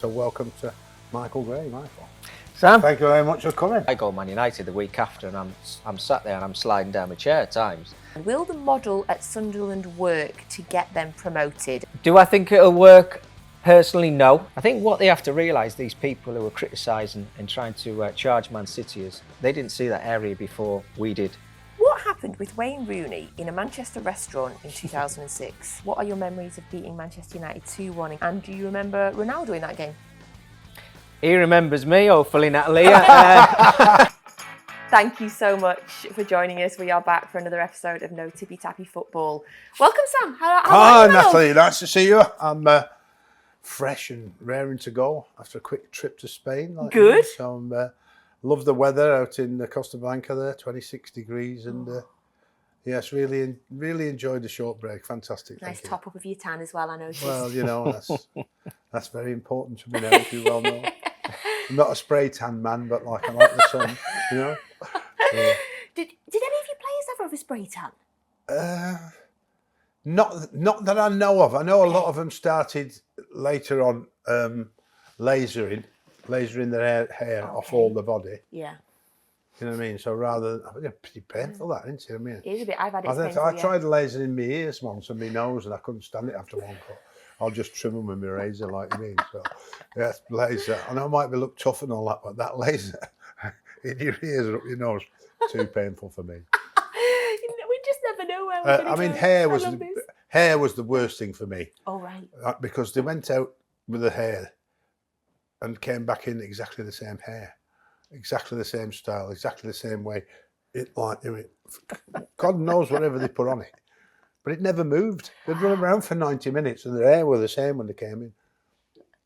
So welcome to Micky Gray, Michael. Sam? Thank you very much for coming. I go Man United the week after and I'm sat there and I'm sliding down my chair at times. Will the model at Sunderland work to get them promoted? Do I think it'll work? Personally, no. I think what they have to realise, these people who are criticising and trying to charge Man City, is they didn't see that area before we did. What happened with Wayne Rooney in a Manchester restaurant in 2006? What are your memories of beating Manchester United 2-1? And do you remember Ronaldo in that game? He remembers me, hopefully, Natalie. Thank you so much for joining us. We are back for another episode of No Tippy Tappy Football. Welcome, Sam. How Hi, are you? Natalie. Nice to see you. I'm fresh and raring to go after a quick trip to Spain. Good. So love the weather out in the Costa Blanca there, 26 degrees. And yes, really enjoyed the short break. Fantastic. Nice top up of your tan as well, I noticed. Well, you know, that's very important to me now, as you well know. I'm not a spray tan man, but I like the sun, you know. Yeah. Did any of your players ever have a spray tan? Not that I know of. I know a lot of them started later on lasering their hair off all the body. Yeah. You know what I mean? So rather, pretty painful that, isn't it? I mean, It is a bit. I've had it. I tried lasering my ears once and my nose, and I couldn't stand it after one cut. I'll just trim them with my razor, like you mean. So, yes, laser. I know it might be look tough and all that, but that laser in your ears and up your nose, too painful for me. We just never know where we're going I mean, go. hair was the worst thing for me. Oh, right. Because they went out with the hair and came back in exactly the same hair, exactly the same style, exactly the same way. God knows whatever they put on it. But it never moved. They'd run around for 90 minutes and their hair were the same when they came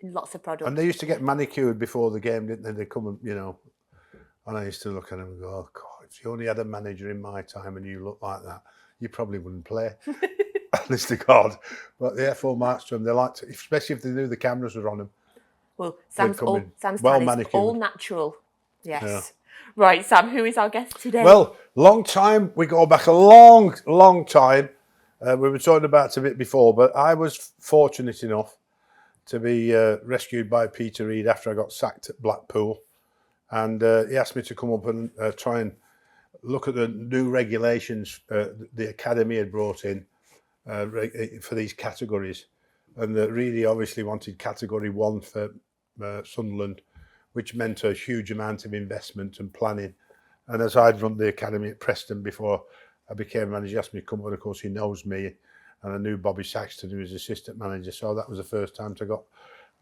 in. Lots of products. And they used to get manicured before the game, didn't they? They'd come and, you know, and I used to look at them and go, oh, God, if you only had a manager in my time and you looked like that, you probably wouldn't play. Honest to God. But yeah, full marks to them. They liked to, especially if they knew the cameras were on them. Well, Sam's well tan manicured. is all natural. Yes. Yeah. Right, Sam, who is our guest today? Well, long time. We go back a long time. We were talking about it a bit before, but I was fortunate enough to be rescued by Peter Reid after I got sacked at Blackpool. And he asked me to come up and try and look at the new regulations the academy had brought in for these categories. And really obviously wanted category 1 for Sunderland, which meant a huge amount of investment and planning. And as I'd run the academy at Preston before I became manager, he asked me to come up, and of course he knows me, and I knew Bobby Saxton, who was assistant manager. So that was the first time I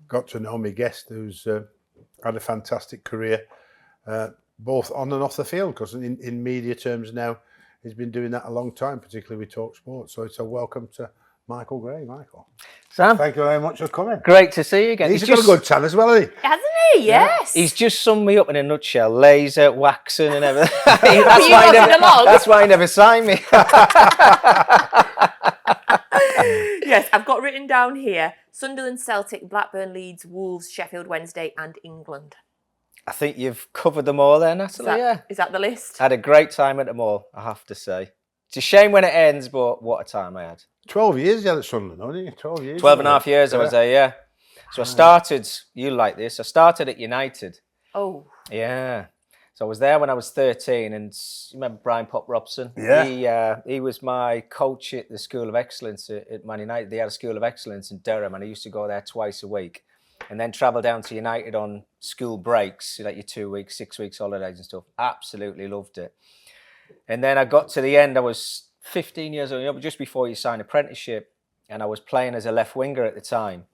got to know my guest, who's had a fantastic career, both on and off the field, because in media terms now, he's been doing that a long time, particularly with Talk Sport. So it's a welcome to Micky Gray, Michael. Sam? Thank you very much for coming. Great to see you again. He's got a good tan as well, hasn't he? Hasn't he? Yes. He's just summed me up in a nutshell. Laser, waxing and everything. That's why he never signed me. Yes, I've got written down here, Sunderland, Celtic, Blackburn, Leeds, Wolves, Sheffield Wednesday and England. I think you've covered them all there, Natalie. Is that the list? I had a great time at them all, I have to say. It's a shame when it ends, but what a time I had. 12 years you had at Sunderland, haven't you? 12 years. 12 and a half years I was there, yeah. So I started, you like this, I started at United. Oh. Yeah. So I was there when I was 13, and you remember Brian Pop Robson? Yeah. He was my coach at the School of Excellence at Man United. They had a School of Excellence in Durham, and I used to go there twice a week. And then travel down to United on school breaks, like your 2 weeks, 6 weeks holidays and stuff. Absolutely loved it. And then I got to the end, I was 15 years old, just before you sign apprenticeship, and I was playing as a left winger at the time.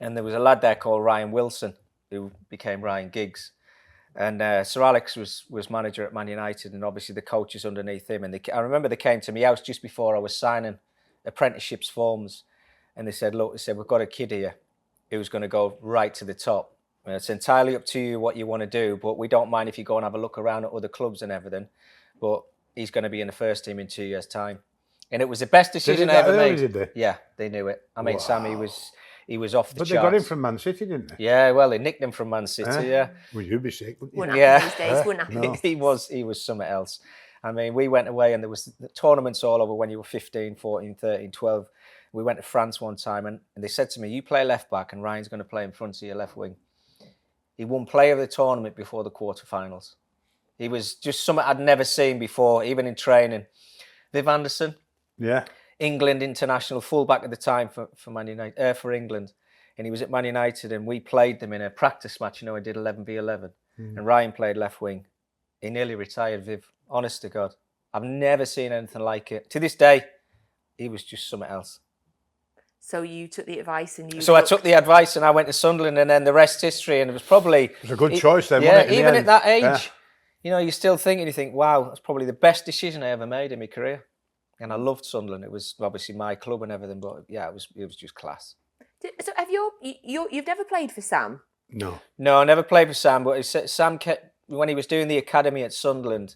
And there was a lad there called Ryan Wilson, who became Ryan Giggs. And Sir Alex was manager at Man United, and obviously the coaches underneath him. And I remember they came to my house just before I was signing apprenticeships forms. And they said, look, we've got a kid here who's going to go right to the top. And it's entirely up to you what you want to do, but we don't mind if you go and have a look around at other clubs and everything. But he's going to be in the first team in 2 years' time. And it was the best decision I ever made. Did they? Yeah, they knew it. I mean, wow. Sam, he was off the charts. But they got him from Man City, didn't they? Yeah, well, they nicked him from Man City, yeah. Well, you'd be sick, wouldn't you? Wouldn't happen these days, wouldn't happen. No. He was something else. I mean, we went away and there was the tournaments all over when you were 15, 14, 13, 12. We went to France one time, and they said to me, "You play left back, and Ryan's going to play in front of your left wing." He won player of the tournament before the quarterfinals. He was just something I'd never seen before, even in training. Viv Anderson, Yeah. England international fullback at the time for Man United, for England, and he was at Man United, and we played them in a practice match. I did 11v11, and Ryan played left wing. He nearly retired, Viv. Honest to God, I've never seen anything like it. To this day, he was just something else. So you took the advice and you... So I took the advice and I went to Sunderland, and then the rest history. And it was probably... It was a good choice then, yeah, wasn't it? Even at that age, you're still thinking, you think, wow, that's probably the best decision I ever made in my career. And I loved Sunderland. It was obviously my club and everything, but yeah, it was just class. So have you've never played for Sam? No. No, I never played for Sam, but Sam kept, when he was doing the academy at Sunderland,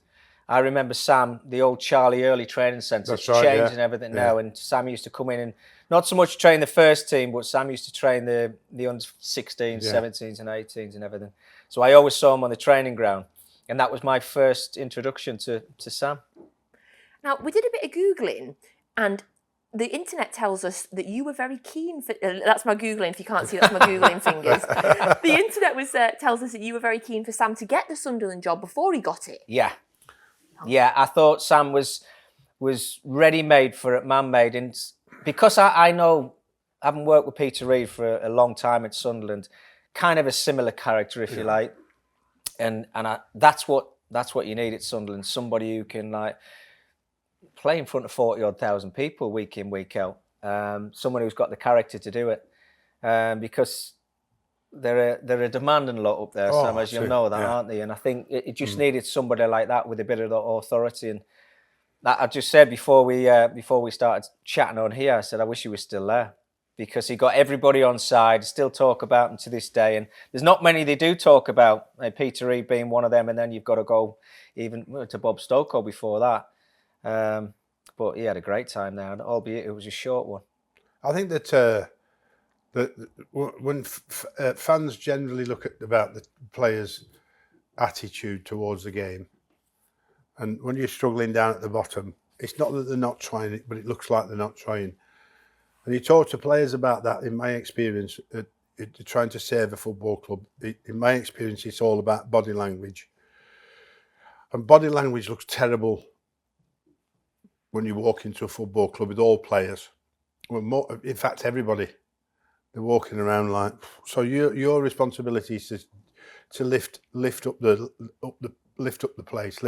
I remember Sam, the old Charlie Early training centre, That's right, changing everything now. And Sam used to come in and not so much train the first team, but Sam used to train the under 16s, 17s and 18s and everything. So I always saw him on the training ground. And that was my first introduction to Sam. Now, we did a bit of Googling, and the internet tells us that you were very keen for... that's my Googling, if you can't see, that's my Googling fingers. The internet tells us that you were very keen for Sam to get the Sunderland job before he got it. Yeah. Yeah, I thought Sam was ready-made for it, man-made. And because I know, having worked with Peter Reid for a long time at Sunderland, kind of a similar character, if you like. And that's what you need at Sunderland, somebody who can play in front of 40-odd thousand people week in, week out. Someone who's got the character to do it. Because they're a demanding lot up there, Sam, as you'll know that, aren't they? And I think it just needed somebody like that with a bit of the authority. And that I just said before we started chatting on here, I said I wish he was still there, because he got everybody on side. Still talk about him to this day, and there's not many they do talk about. Peter Reid being one of them, and then you've got to go even to Bob Stokoe before that. But he had a great time there, albeit it was a short one. I think that when fans generally look at about the players' attitude towards the game, and when you're struggling down at the bottom, it's not that they're not trying it, but it looks like they're not trying. And you talk to players about that. In my experience, trying to save a football club, in my experience, it's all about body language. And body language looks terrible when you walk into a football club with all players. Well, in fact, everybody. They're walking around like, so your responsibility is to lift up the place,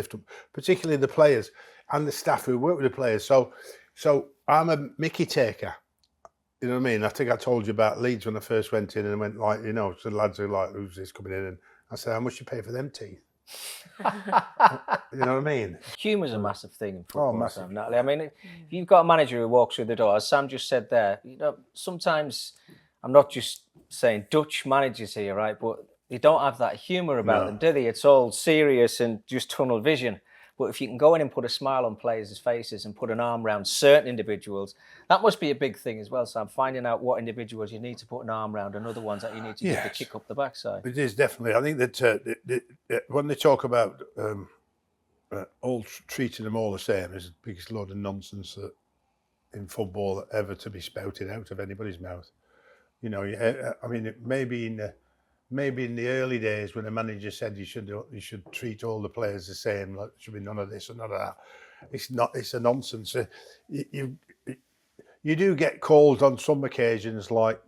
particularly the players and the staff who work with the players. So I'm a Mickey taker. You know what I mean? I think I told you about Leeds when I first went in, and I went so the lads are like, who's this coming in? And I said, how much you pay for them teeth? You know what I mean? Humour's a massive thing in football, Sam, Natalie. I mean, if you've got a manager who walks through the door, as Sam just said there, sometimes, I'm not just saying Dutch managers here, right? But they don't have that humour about them, do they? It's all serious and just tunnel vision. But if you can go in and put a smile on players' faces and put an arm around certain individuals, that must be a big thing as well, Sam, finding out what individuals you need to put an arm around and other ones that you need to give the kick up the backside. It is, definitely. I think that when they talk about all treating them all the same is the biggest load of nonsense that in football ever to be spouted out of anybody's mouth. You know, I mean, maybe in the early days when the manager said you should treat all the players the same, like there should be none of this and none of that. It's a nonsense. You do get called on some occasions, like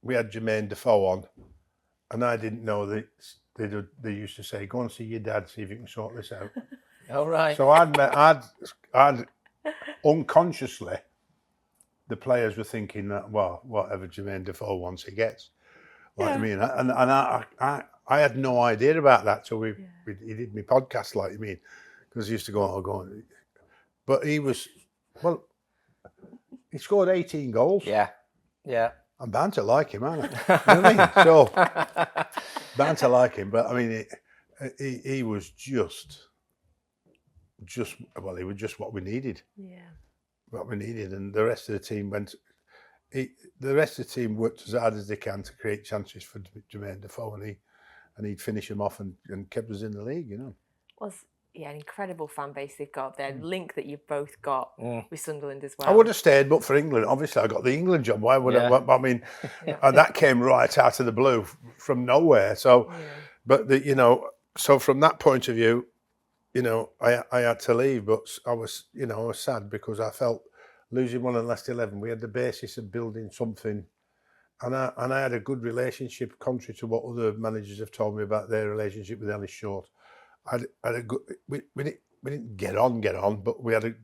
we had Jermaine Defoe on, and I didn't know that they used to say, go and see your dad, see if you can sort this out. All right. So I'd unconsciously, the players were thinking that, well, whatever Jermaine Defoe wants, he gets. I mean, and I had no idea about that till he did my podcast, like you mean, because he used to go on, but he scored 18 goals. Yeah. I'm bound to like him, aren't I? You know what I mean? So bound to like him, but I mean, he was just he was just what we needed. Yeah. What we needed, and the rest of the team worked as hard as they can to create chances for Jermaine Defoe, and he'd finish them off and kept us in the league, you know. an incredible fan base they've got there. Link that you've both got with Sunderland as well. I would have stayed, but for England, obviously I got the England job. Why would I? I mean, and that came right out of the blue from nowhere. So, but so from that point of view, I had to leave, but I was sad because I felt losing one of the last 11, we had the basis of building something, and I had a good relationship, contrary to what other managers have told me about their relationship with Ellis Short. I had a good. We didn't get on, but we had a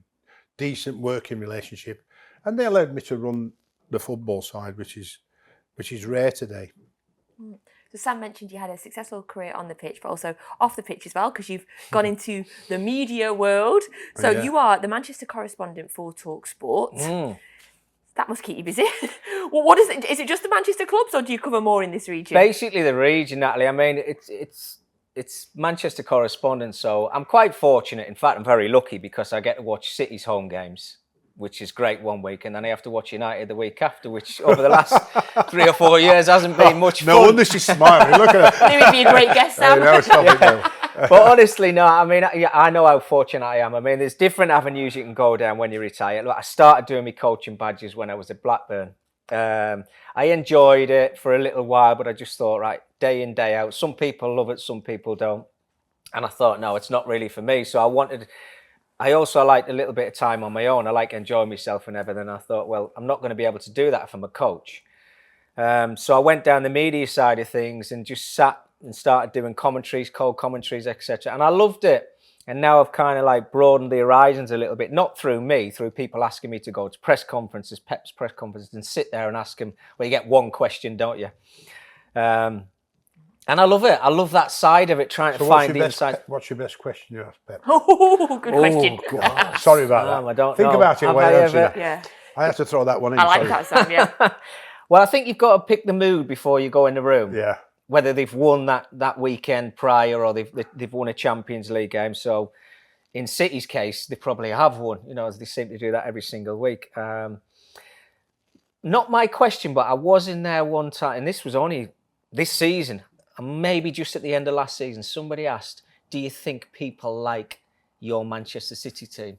decent working relationship, and they allowed me to run the football side, which is rare today. So Sam mentioned you had a successful career on the pitch, but also off the pitch as well, because you've gone into the media world. So you are the Manchester correspondent for TalkSport. That must keep you busy. Well, what is it? Is it just the Manchester clubs, or do you cover more in this region? Basically, the region, Natalie. I mean, it's Manchester correspondent, so I'm quite fortunate. In fact, I'm very lucky because I get to watch City's home games, which is great one week, and then I have to watch United the week after, which over the last 3 or 4 years hasn't been much fun. No wonder she's smiling. Look at her. He would be a great guest, Sam. But honestly, no, I mean, I know how fortunate I am. I mean, there's different avenues you can go down when you retire. Look, I started doing my coaching badges when I was at Blackburn. I enjoyed it for a little while, but I just thought, right, day in, day out. Some people love it, some people don't. And I thought, no, it's not really for me. So I also liked a little bit of time on my own. I like enjoying myself and everything. I thought, well, I'm not going to be able to do that if I'm a coach. So I went down the media side of things and just sat and started doing commentaries, cold commentaries, etc. And I loved it. And now I've kind of like broadened the horizons a little bit, not through me, through people asking me to go to press conferences, Pep's press conferences, and sit there and ask them, well, you get one question, don't you? And I love it. I love that side of it, trying to find the inside. What's your best question you asked, Pep? Oh, good question. God. Sorry about that. I don't Think know. about it. I have to throw that one in. I like that, Sam, yeah. Well, I think you've got to pick the mood before you go in the room. Yeah. Whether they've won that weekend prior or they've won a Champions League game. So in City's case, they probably have won, as they seem to do that every single week. Not my question, but I was in there one time, and this was only this season, and maybe just at the end of last season, somebody asked, do you think people like your Manchester City team?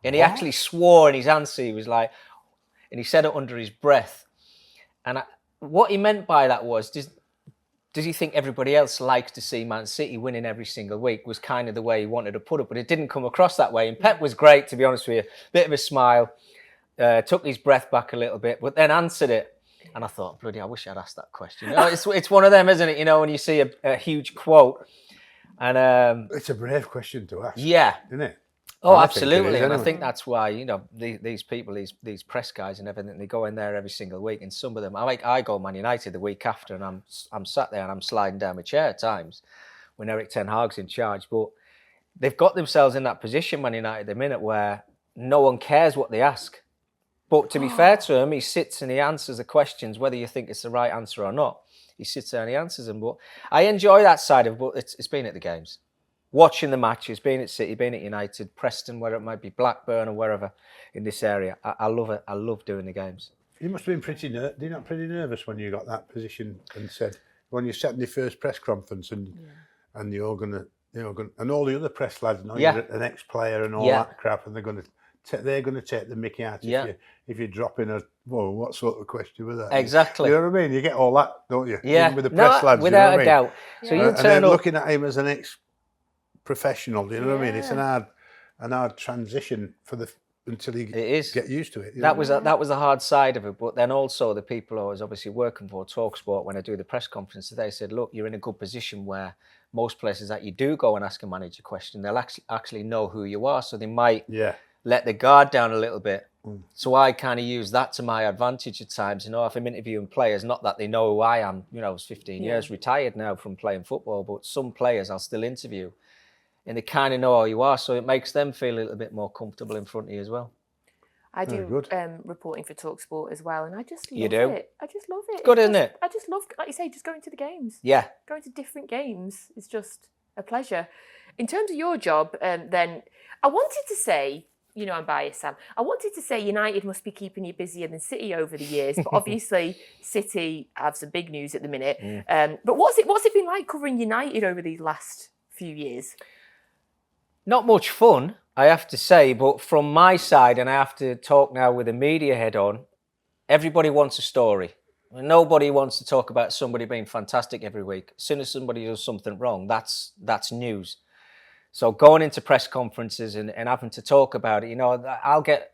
And he actually swore in his answer. He was like, and he said it under his breath. And what he meant by that was, does he think everybody else likes to see Man City winning every single week, was kind of the way he wanted to put it, but it didn't come across that way. And Pep was great, to be honest with you. Bit of a smile, took his breath back a little bit, but then answered it. And I thought, bloody, I wish I'd asked that question. It's one of them, isn't it? When you see a huge quote. And it's a brave question to ask. Yeah. Isn't it? Oh, absolutely. And I think that's why, these people, these press guys and everything, they go in there every single week. And some of them, I go Man United the week after, and I'm sat there and I'm sliding down my chair at times when Eric Ten Hag's in charge. But they've got themselves in that position, Man United, at the minute, where no one cares what they ask. But to be fair to him, he sits and he answers the questions, whether you think it's the right answer or not. He sits there and he answers them. But I enjoy that side of it, but it's been at the games. Watching the matches, being at City, being at United, Preston, where it might be Blackburn or wherever in this area. I love it. I love doing the games. You must have been pretty nervous when you got that position and said, when you sat in your first press conference and you're going to, and all the other press lads know you're an ex-player and all that crap, and they're going to take the mickey out if you drop in whoa, what sort of question was that? Exactly. You know what I mean? You get all that, don't you? Yeah. Even with the press lads, without a doubt. So you and then looking at him as an ex-professional, you know what I mean? It's an hard transition until you get used to it. That was the hard side of it. But then also the people I was obviously working for, TalkSport, when I do the press conference, they said, look, you're in a good position where most places that you do go and ask a manager a question, they'll actually know who you are. So they might let the guard down a little bit. So I kind of use that to my advantage at times. If I'm interviewing players, not that they know who I am. I was 15 years retired now from playing football, but some players I'll still interview. And they kind of know who you are, so it makes them feel a little bit more comfortable in front of you as well. I do reporting for TalkSport as well, and I just love it. I just love it. It's good, isn't it? I just love, like you say, just going to the games. Yeah. Going to different games is just a pleasure. In terms of your job, then, I wanted to say, I'm biased, Sam. I wanted to say United must be keeping you busier than City over the years, but obviously City have some big news at the minute. But what's it been like covering United over these last few years? Not much fun, I have to say, but from my side, and I have to talk now with the media head on, everybody wants a story. Nobody wants to talk about somebody being fantastic every week. As soon as somebody does something wrong, that's news. So going into press conferences and having to talk about it, I'll get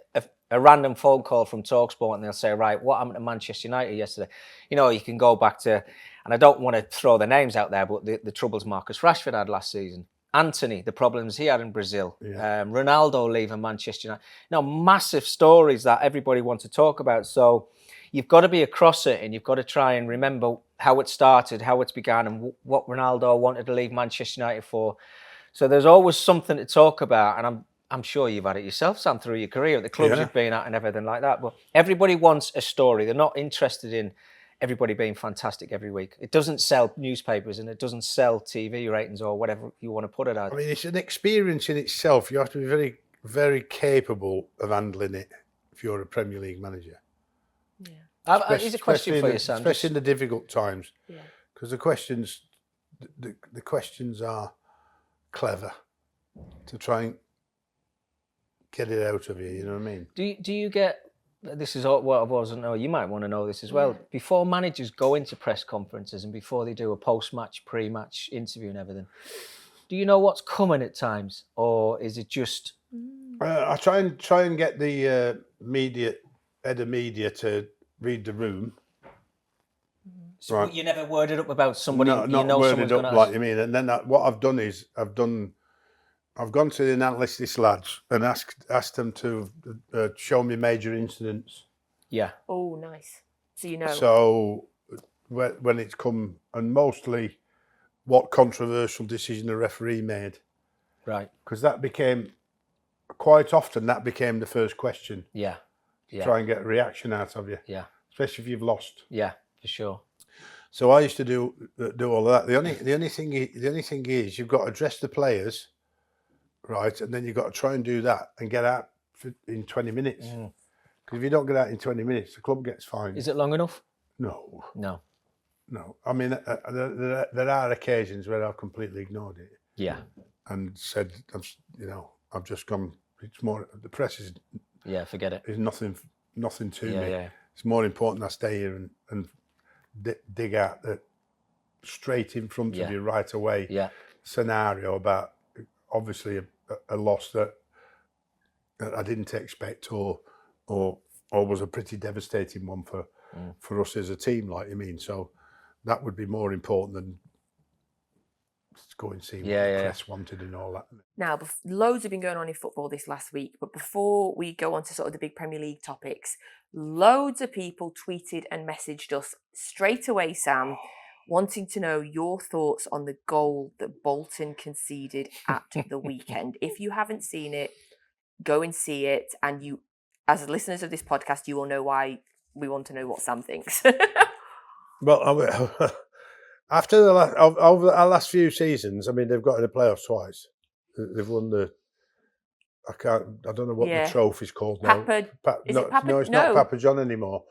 a random phone call from TalkSport and they'll say, right, what happened to Manchester United yesterday? You can go back to, and I don't want to throw the names out there, but the troubles Marcus Rashford had last season. Anthony, the problems he had in Brazil. Yeah. Ronaldo leaving Manchester United. Massive stories that everybody wants to talk about. So you've got to be across it and you've got to try and remember how it started, how it's began, and what Ronaldo wanted to leave Manchester United for. So there's always something to talk about, and I'm sure you've had it yourself, Sam, through your career, at the clubs you've been at and everything like that. But everybody wants a story. They're not interested in everybody being fantastic every week. It doesn't sell newspapers and it doesn't sell TV ratings or whatever you want to put it as. I mean, it's an experience in itself. You have to be very, very capable of handling it if you're a Premier League manager. Yeah. Here's a question for you, Sam. Especially in the difficult times. Yeah. Because the questions are clever to try and get it out of you, you know what I mean? Do you get, this is what I wasn't know, you might want to know this as well, Yeah. Before before managers go into press conferences and before they do a post-match, pre-match interview and everything, do you know what's coming at times, or is it just... I try and get the head of media to read the room. So Right. you never worded up about somebody, Not someone's worded going to up like you mean. And then what I've done is I've gone to the analytics lads and asked them to show me major incidents. Yeah. Oh, nice. So you know. So when it's come, and mostly what controversial decision the referee made, Right. because that became quite often the first question. Yeah. To Yeah. try and get a reaction out of you. Yeah. Especially if you've lost. Yeah, for sure. So I used to do all of that. The only thing is you've got to address the players, right, and then you've got to try and do that and get out in 20 minutes. Because if you don't get out in 20 minutes, the club gets fined. Is it long enough? No. No. I mean, there are occasions where I've completely ignored it. Yeah. And said, I've just gone. It's more the press is. Yeah, forget it. Is nothing to me. Yeah. It's more important I stay here and dig out the straight in front of you right away scenario about obviously a loss that I didn't expect or was a pretty devastating one for us as a team, like you mean. So that would be more important than go and see what the press wanted and all that. Now, loads have been going on in football this last week, but before we go on to sort of the big Premier League topics, loads of people tweeted and messaged us straight away, Sam, wanting to know your thoughts on the goal that Bolton conceded at the weekend. If you haven't seen it, go and see it, and you, as listeners of this podcast, you will know why we want to know what Sam thinks. Well, after over our last few seasons, I mean, they've got in the playoffs twice. They've won I don't know what the trophy's called now. No, it's not Papa John anymore.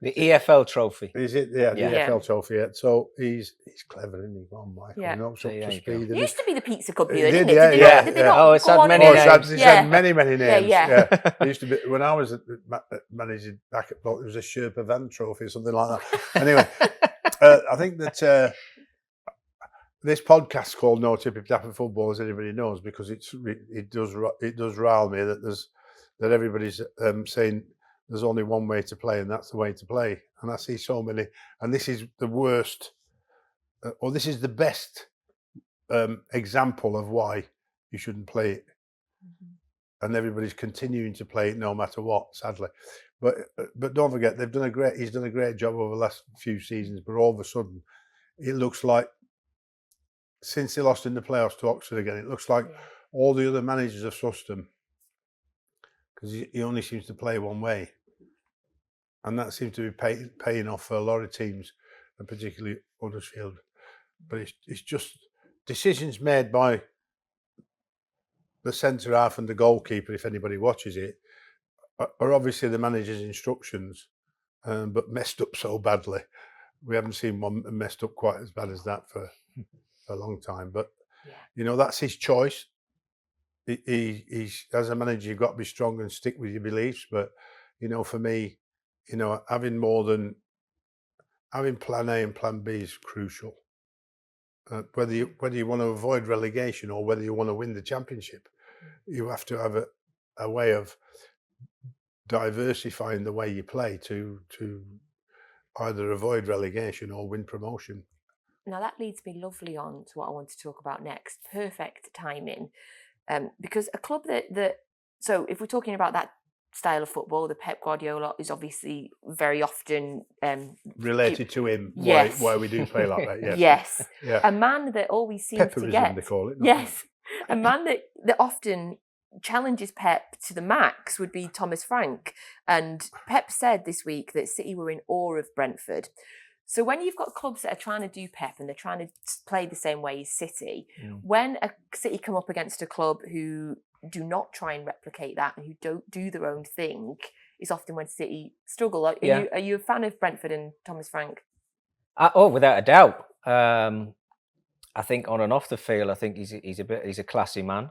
The EFL trophy. Is it? Yeah, the EFL trophy. Yeah. So he's clever, isn't he? Go on, Michael. Yeah. Up to speed. It used to be the Pizza Company, It didn't did, it? yeah. Did they not Oh, it's go had on many and- names. It's had many names. Yeah. It used to be when I was managing back at Bolton, it was a Sherpa Van trophy or something like that. Anyway, I think that this podcast called No Tippy Tappy Football, as anybody knows, because it does rile me that everybody's saying there's only one way to play and that's the way to play. And I see so many, and this is the worst, or this is the best example of why you shouldn't play it. And everybody's continuing to play it no matter what, sadly. But don't forget, he's done a great job over the last few seasons, but all of a sudden, it looks like, since they lost in the playoffs to Oxford again, it looks like all the other managers have sussed him, because he only seems to play one way. And that seems to be paying off for a lot of teams, and particularly Huddersfield. But it's just decisions made by the centre half and the goalkeeper, if anybody watches it, are obviously the manager's instructions, but messed up so badly. We haven't seen one messed up quite as bad as that for a long time. But, that's his choice. he's as a manager, you've got to be strong and stick with your beliefs. But for me, having plan A and plan B is crucial. Whether you want to avoid relegation or whether you want to win the championship, you have to have a way of diversifying the way you play to either avoid relegation or win promotion. Now that leads me lovely on to what I want to talk about next. Perfect timing, because a club that so if we're talking about that style of football, the Pep Guardiola is obviously very often related to him. Yes. Why we do play like that. Yes. Yes. Yeah. A man that always seems to get. They call it. Yes. A man that often challenges Pep to the max would be Thomas Frank. And Pep said this week that City were in awe of Brentford. So when you've got clubs that are trying to do Pep and they're trying to play the same way as City, when a City come up against a club who do not try and replicate that and who don't do their own thing, is often when City struggle. Are you a fan of Brentford and Thomas Frank? Without a doubt. I think on and off the field, I think he's a classy man.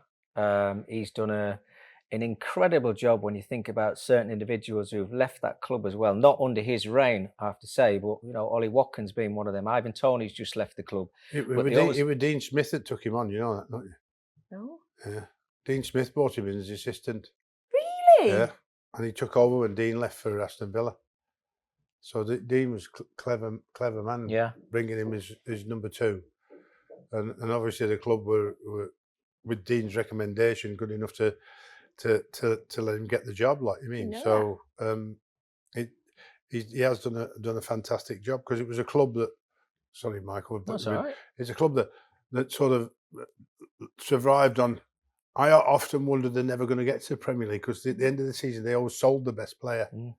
He's done an incredible job when you think about certain individuals who've left that club as well. Not under his reign, I have to say, but Ollie Watkins being one of them. Ivan Toney's just left the club. It was Dean Smith that took him on. You know that, don't you? No. Yeah. Dean Smith brought him in as assistant. Really? Yeah. And he took over when Dean left for Aston Villa. So Dean was clever man. Yeah. Bringing him as number 2, and obviously the club were with Dean's recommendation good enough to let him get the job. Like you mean. So he has done a fantastic job because it was a club that. Sorry, Michael. That's all right. It's a club that sort of survived on. I often wondered they're never going to get to the Premier League because at the end of the season they always sold the best player. You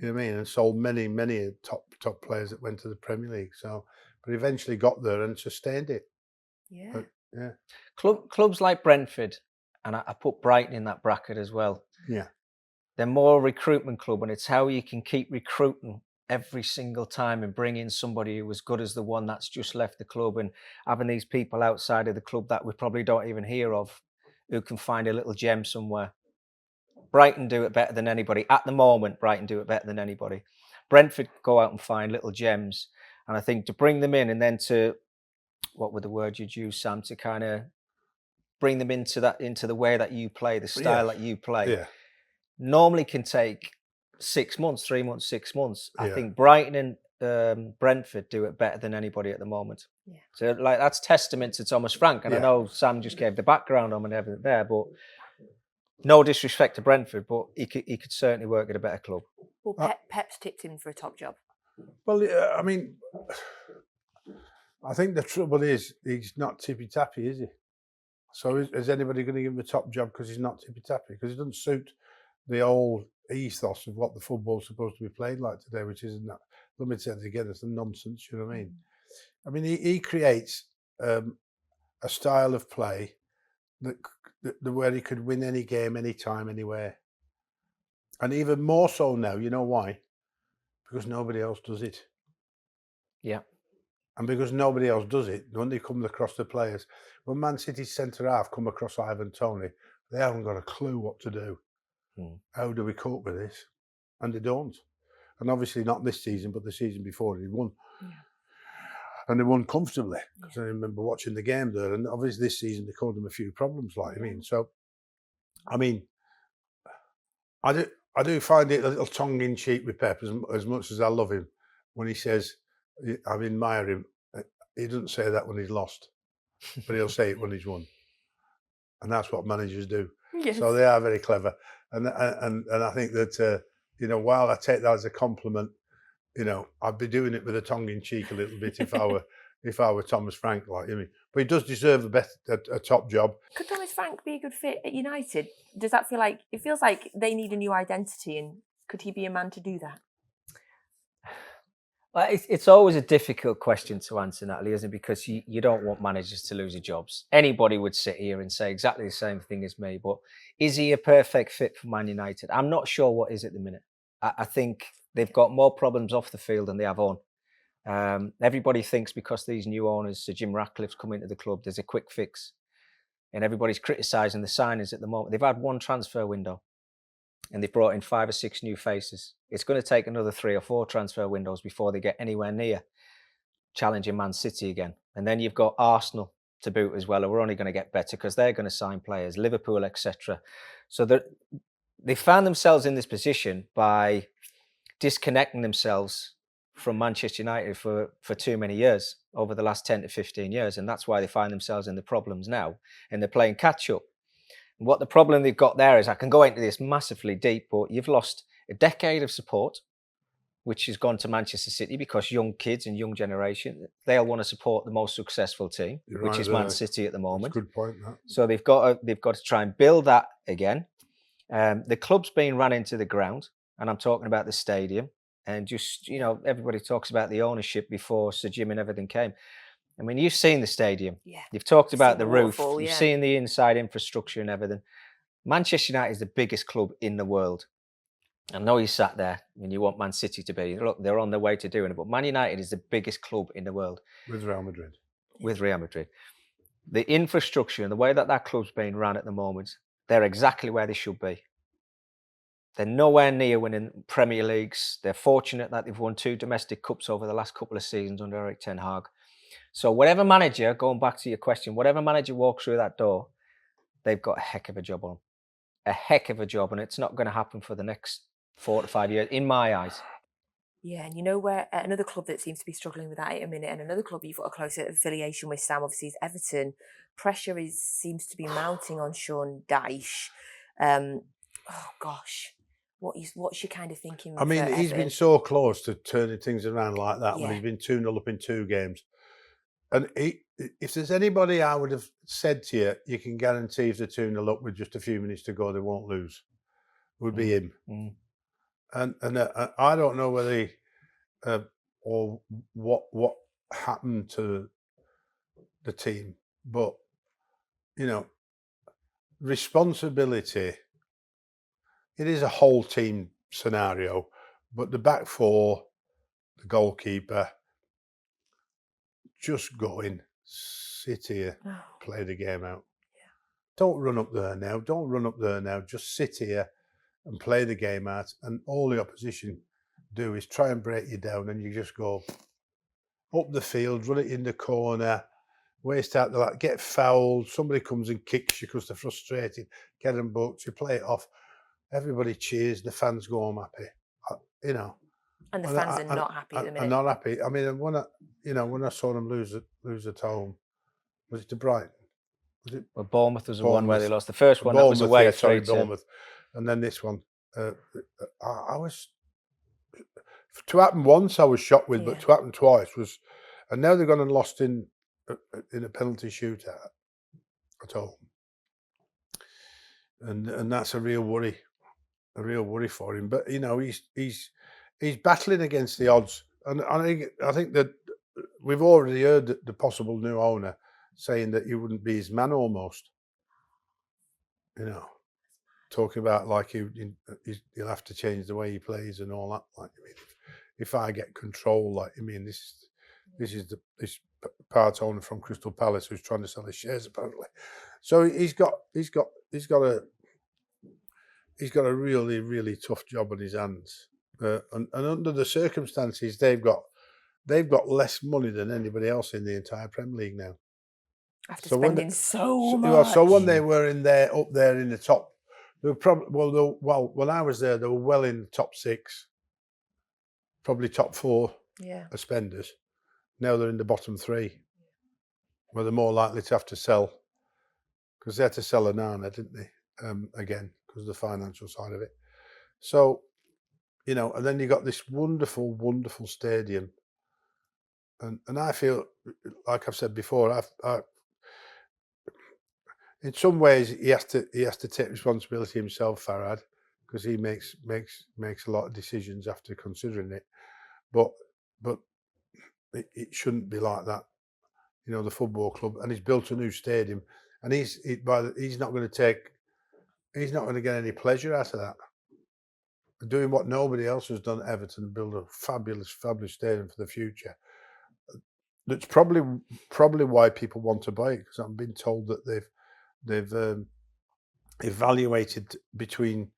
know what I mean? And sold many top players that went to the Premier League. So, but eventually got there and sustained it. Yeah. But, yeah. Clubs like Brentford, and I put Brighton in that bracket as well. Yeah. They're more a recruitment club, and it's how you can keep recruiting every single time and bring in somebody who was good as the one that's just left the club, and having these people outside of the club that we probably don't even hear of who can find a little gem somewhere. Brighton do it better than anybody. At the moment, Brighton do it better than anybody. Brentford go out and find little gems. And I think to bring them in and then to, what were the words you'd use, Sam, to kind of bring them into the way that you play, the style that you play, normally can take 6 months, 3 months, 6 months. I think Brighton and Brentford do it better than anybody at the moment. Yeah. So that's testament to Thomas Frank. And I know Sam just gave the background on and everything there, but no disrespect to Brentford, but he could certainly work at a better club. Well, Pep's tipped him for a top job. Well, I mean, I think the trouble is he's not tippy tappy, is he? So is anybody going to give him a top job because he's not tippy tappy? Because it doesn't suit the old ethos of what the football's supposed to be played like today, which isn't that. Let me say it again, it's nonsense. You know what I mean? I mean, he creates a style of play that where he could win any game, anytime, anywhere, and even more so now. You know why? Because nobody else does it. Yeah. And because nobody else does it, when they come across the players, when Man City's centre half come across Ivan Toney, they haven't got a clue what to do. How do we cope with this? And they don't. And obviously not this season, but the season before they won. Yeah. And they won comfortably. Because I remember watching the game there, and obviously this season they caused them a few problems, like I mean. So, I mean, I do find it a little tongue-in-cheek with Pep, as much as I love him, when he says, I admire him. He doesn't say that when he's lost, but he'll say it when he's won. And that's what managers do. Yes. So they are very clever. And I think that, while I take that as a compliment, I'd be doing it with a tongue-in-cheek a little bit if I were Thomas Frank, like you mean. But he does deserve a top job. Could Thomas Frank be a good fit at United? Does that feel like, it feels like they need a new identity, and could he be a man to do that? Well, it's always a difficult question to answer, Natalie, isn't it? Because you don't want managers to lose their jobs. Anybody would sit here and say exactly the same thing as me, but is he a perfect fit for Man United? I'm not sure what is at the minute. I think they've got more problems off the field than they have on. Everybody thinks because these new owners, Sir Jim Ratcliffe's come into the club, there's a quick fix. and everybody's criticising the signings at the moment. They've had one transfer window, and they've brought in 5 or 6 new faces. It's going to take another 3 or 4 transfer windows before they get anywhere near challenging Man City again. And then you've got Arsenal to boot as well, and we're only going to get better because they're going to sign players, Liverpool, etc. So they found themselves in this position by disconnecting themselves from Manchester United for too many years, over the last 10 to 15 years. And that's why they find themselves in the problems now, and they're playing catch up. What the problem they've got there is, I can go into this massively deep, but you've lost a decade of support, which has gone to Manchester City because young kids and young generation, they'll want to support the most successful team, which is Man City at the moment. That's a good point. That. So they've got to try and build that again. The club's been run into the ground, and I'm talking about the stadium. And just, everybody talks about the ownership before Sir Jim and everything came. I mean, you've seen the stadium. Yeah. You've talked about the roof. Waterfall, You've seen the inside infrastructure and everything. Manchester United is the biggest club in the world. I know you sat there and you want Man City to be. Look, they're on their way to doing it. But Man United is the biggest club in the world. With Real Madrid. With Real Madrid. The infrastructure and the way that club's being run at the moment, they're exactly where they should be. They're nowhere near winning Premier Leagues. They're fortunate that they've won 2 domestic cups over the last couple of seasons under Erik ten Hag. So whatever manager, going back to your question, whatever manager walks through that door, they've got a heck of a job on. A heck of a job, and it's not going to happen for the next 4 to 5 years, in my eyes. Yeah, and you know where another club that seems to be struggling with that at a minute, and another club you've got a closer affiliation with, Sam, obviously, is Everton. Pressure seems to be mounting on Sean Dyche. Oh gosh, what's your kind of thinking? I mean, he's been so close to turning things around like that when he's been 2-0 up in 2 games. And if there's anybody I would have said to you, you can guarantee if they're 2-0 up with just a few minutes to go, they won't lose, would be him. Mm. And I don't know whether he, or what happened to the team, but responsibility. It is a whole team scenario, but the back 4, the goalkeeper, just go in, sit here, play the game out. Yeah. Don't run up there now. Don't run up there now. Just sit here and play the game out. And all the opposition do is try and break you down, and you just go up the field, run it in the corner, waste out the get fouled. Somebody comes and kicks you because they're frustrated. Get them booked. You play it off. Everybody cheers. The fans go home happy. And the fans are not happy at the minute. I'm not happy. I mean, when I saw them lose at home, was it to Brighton? Well, Bournemouth was the one where they lost. The first one, Bournemouth, that was away. yeah, sorry, Bournemouth. And then this one. I was... To happen once, I was shocked with, but to happen twice was... And now they've gone and lost in a penalty shootout at home. And that's a real worry for him. But, he's battling against the odds. And I think that we've already heard the possible new owner saying that he wouldn't be his man almost. Talking about like he'll have to change the way he plays and all that. Like, I mean, if I get control, like, I mean, this is this part owner from Crystal Palace who's trying to sell his shares apparently. So he's got a really, really tough job on his hands. And under the circumstances, they've got less money than anybody else in the entire Premier League now. After spending so much. So when they were up there in the top, they were probably when I was there, they were well in the top 6, probably top 4 of spenders. Now they're in the bottom 3, where they're more likely to have to sell, because they had to sell Onana, didn't they? Again, because of the financial side of it. So, and then you got this wonderful, wonderful stadium. And I feel, like I've said before, in some ways he has to take responsibility himself, Farhad, because he makes a lot of decisions after considering it. But it shouldn't be like that. The football club, and he's built a new stadium, and he's not going to get any pleasure out of that. Doing what nobody else has done at Everton, build a fabulous, fabulous stadium for the future. That's probably why people want to buy it, because I've been told that they've evaluated between,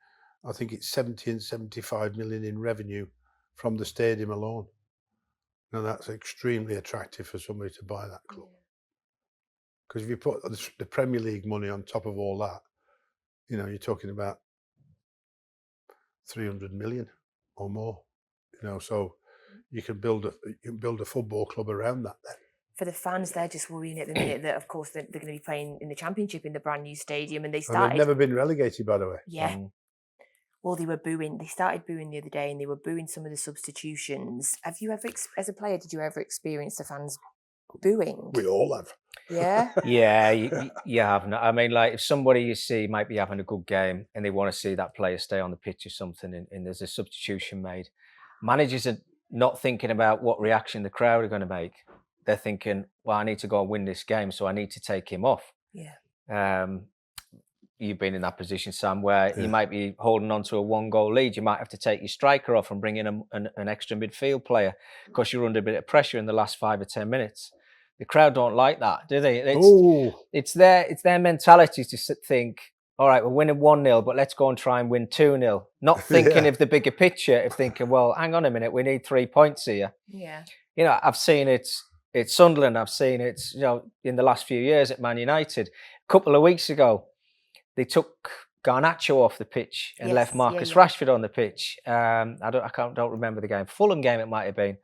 I think it's 70 and 75 million in revenue from the stadium alone. Now that's extremely attractive for somebody to buy that club. Because if you put the Premier League money on top of all that, you know, you're talking about 300 million or more. You know, so you can build a football club around that then. For the fans, they're just worrying at the minute that, of course, they're going to be playing in the Championship in the brand new stadium, and they And started. they've never been relegated, by the way. Yeah. Well, they were booing. They started booing the other day, and they were booing some of the substitutions. Have you ever, as a player, did you ever experience the fans booing? We all have. Yeah. Yeah, you have. I mean, like if somebody you see might be having a good game and they want to see that player stay on the pitch or something, and there's a substitution made, managers are not thinking about what reaction the crowd are going to make. They're thinking, well, I need to go and win this game, so I need to take him off. Yeah. You've been in that position, Sam, where you might be holding on to a 1-goal lead. You might have to take your striker off and bring in an extra midfield player because you're under a bit of pressure in the last 5 or 10 minutes. The crowd don't like that, do they? It's their mentality to think, all right, we're winning 1-0, but let's go and try and win 2-0. Not thinking of the bigger picture, of thinking, well, hang on a minute, we need 3 points here. Yeah. You know, I've seen it at Sunderland. I've seen it, you know, in the last few years at Man United. A couple of weeks ago, they took Garnacho off the pitch and left Marcus Rashford on the pitch. I don't remember the game. Fulham game it might have been.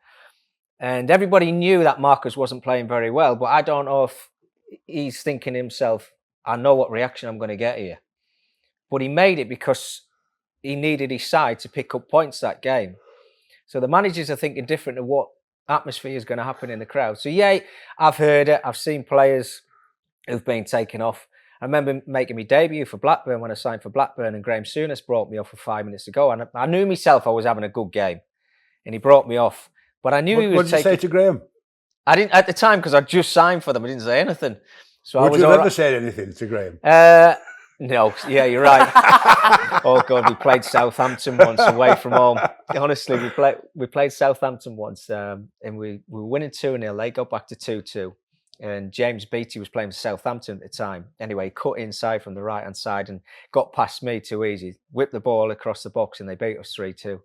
And everybody knew that Marcus wasn't playing very well, but I don't know if he's thinking to himself, I know what reaction I'm going to get here. But he made it because he needed his side to pick up points that game. So the managers are thinking different to what atmosphere is going to happen in the crowd. So yeah, I've heard it. I've seen players who've been taken off. I remember making my debut for Blackburn when I signed for Blackburn, and Graham Souness brought me off for 5 minutes to go. And I knew myself I was having a good game, and he brought me off. But I knew he was What did you say to Graham? I didn't at the time because I just signed for them. I didn't say anything. So Would I was you ever say anything to Graham? No. Yeah, you're right. Oh God, we played Southampton once away from home. Honestly, we played Southampton once, and we were winning 2-0. They got back to 2-2. And James Beattie was playing for Southampton at the time. Anyway, he cut inside from the right-hand side and got past me too easy. Whipped the ball across the box and they beat us 3-2.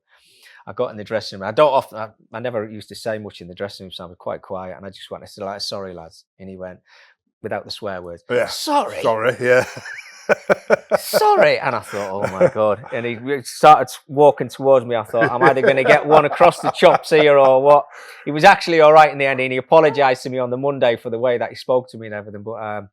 I got in the dressing room. I never used to say much in the dressing room, so I was quite quiet. And I just went, I said, like, sorry, lads. And he went, without the swear words, sorry. Sorry, yeah. Sorry. And I thought, oh my God. And he started walking towards me. I thought, I'm either going to get one across the chops here or what. He was actually all right in the end. And he apologised to me on the Monday for the way that he spoke to me and everything. But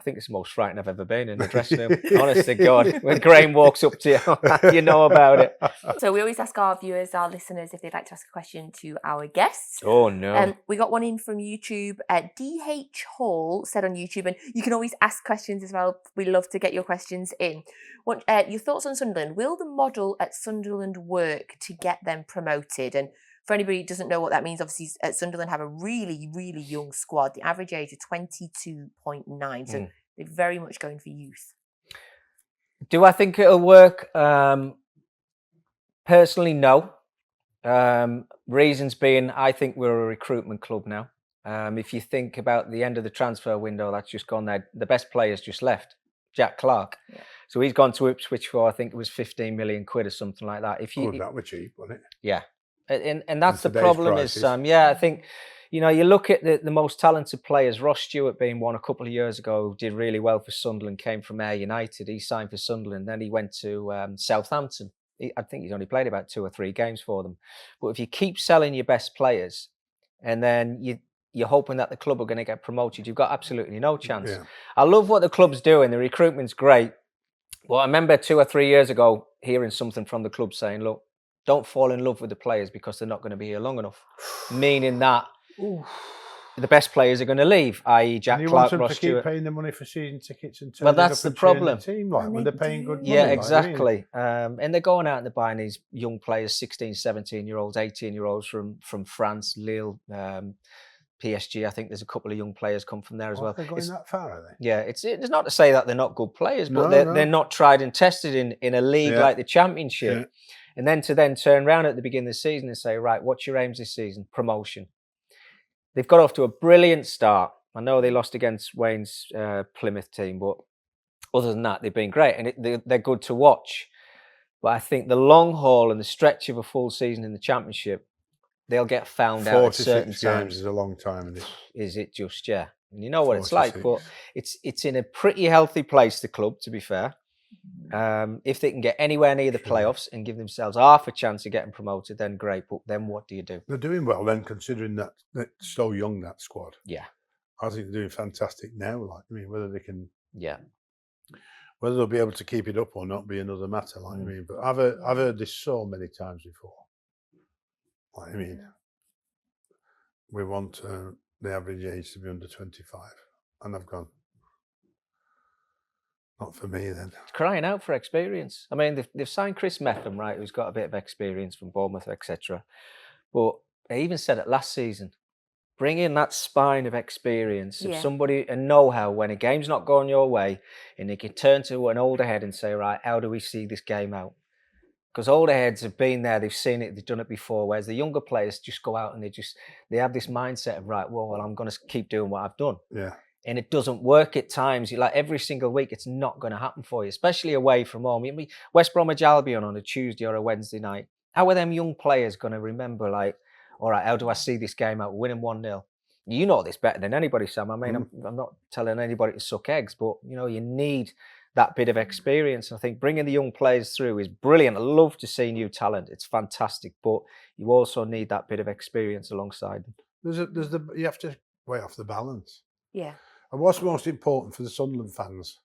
I think it's the most frightened I've ever been in the dressing room. Honest to God. When Graham walks up to you, you know about it. So we always ask our viewers, our listeners, if they'd like to ask a question to our guests. Oh, no. We got one in from YouTube. DH Hall said on YouTube, and you can always ask questions as well. We love to get your questions in. Your thoughts on Sunderland? Will the model at Sunderland work to get them promoted? And for anybody who doesn't know what that means, obviously at Sunderland have a really, really young squad. The average age of 22.9. So they're very much going for youth. Do I think it'll work? Personally, no. Reasons being, I think we're a recruitment club now. If you think about the end of the transfer window, that's just gone there. The best players just left. Jack Clark. Yeah. So he's gone to Ipswich for, I think it was 15 million quid or something like that. That was cheap, wasn't it? Yeah. And that's the problem is, Sam. I think, you know, you look at the most talented players, Ross Stewart being one a couple of years ago, did really well for Sunderland, came from Ayr United. He signed for Sunderland. Then he went to Southampton. I think he's only played about 2 or 3 games for them. But if you keep selling your best players and then you're hoping that the club are going to get promoted, you've got absolutely no chance. Yeah. I love what the club's doing. The recruitment's great. Well, I remember 2 or 3 years ago hearing something from the club saying, look, don't fall in love with the players because they're not going to be here long enough. Meaning that the best players are going to leave, i.e. Jack Clark, Ross Stewart. Keep paying the money for season tickets and well, that's the problem. The team, like, when they're paying good money. Yeah, exactly. And they're going out and they're buying these young players, 16, 17-year-olds, 18-year-olds from France, Lille, PSG. I think there's a couple of young players come from there as well. They're going that far, are they? Yeah, it's not to say that they're not good players, but they're not tried and tested in a league like the Championship. Yeah. And then to turn around at the beginning of the season and say, right, what's your aims this season? Promotion. They've got off to a brilliant start. I know they lost against Wayne's Plymouth team, but other than that, they've been great, and they're good to watch. But I think the long haul and the stretch of a full season in the Championship, they'll get found out at certain 46 times. games is a long time, isn't it? Is it just, yeah. And you know what it's like, 46. but it's in a pretty healthy place, the club, to be fair. If they can get anywhere near the playoffs and give themselves half a chance of getting promoted, then great. But then what do you do? They're doing well then, considering that they're so young, that squad. Yeah. I think they're doing fantastic now. Like, I mean, whether they can, Yeah. whether they'll be able to keep it up or not, be another matter. Like, I mean, but I've heard this so many times before. Like, I mean, we want the average age to be under 25, and I've gone, not for me then. It's crying out for experience. I mean, they've signed Chris Metham, right, who's got a bit of experience from Bournemouth, etc. But they even said it last season. Bring in that spine of experience of somebody and know-how when a game's not going your way, and they can turn to an older head and say, right, how do we see this game out? Because older heads have been there, they've seen it, they've done it before, whereas the younger players just go out and they have this mindset of, right, well, I'm going to keep doing what I've done. Yeah. And it doesn't work at times. Like every single week, it's not going to happen for you, especially away from home. I mean, West Bromwich Albion on a Tuesday or a Wednesday night. How are them young players going to remember, like, all right, how do I see this game out? Winning 1-0. You know this better than anybody, Sam. I mean, I'm not telling anybody to suck eggs, but, you know, you need that bit of experience. I think bringing the young players through is brilliant. I love to see new talent. It's fantastic, but you also need that bit of experience alongside them. You have to weigh off the balance. Yeah. And what's most important for the Sunderland fans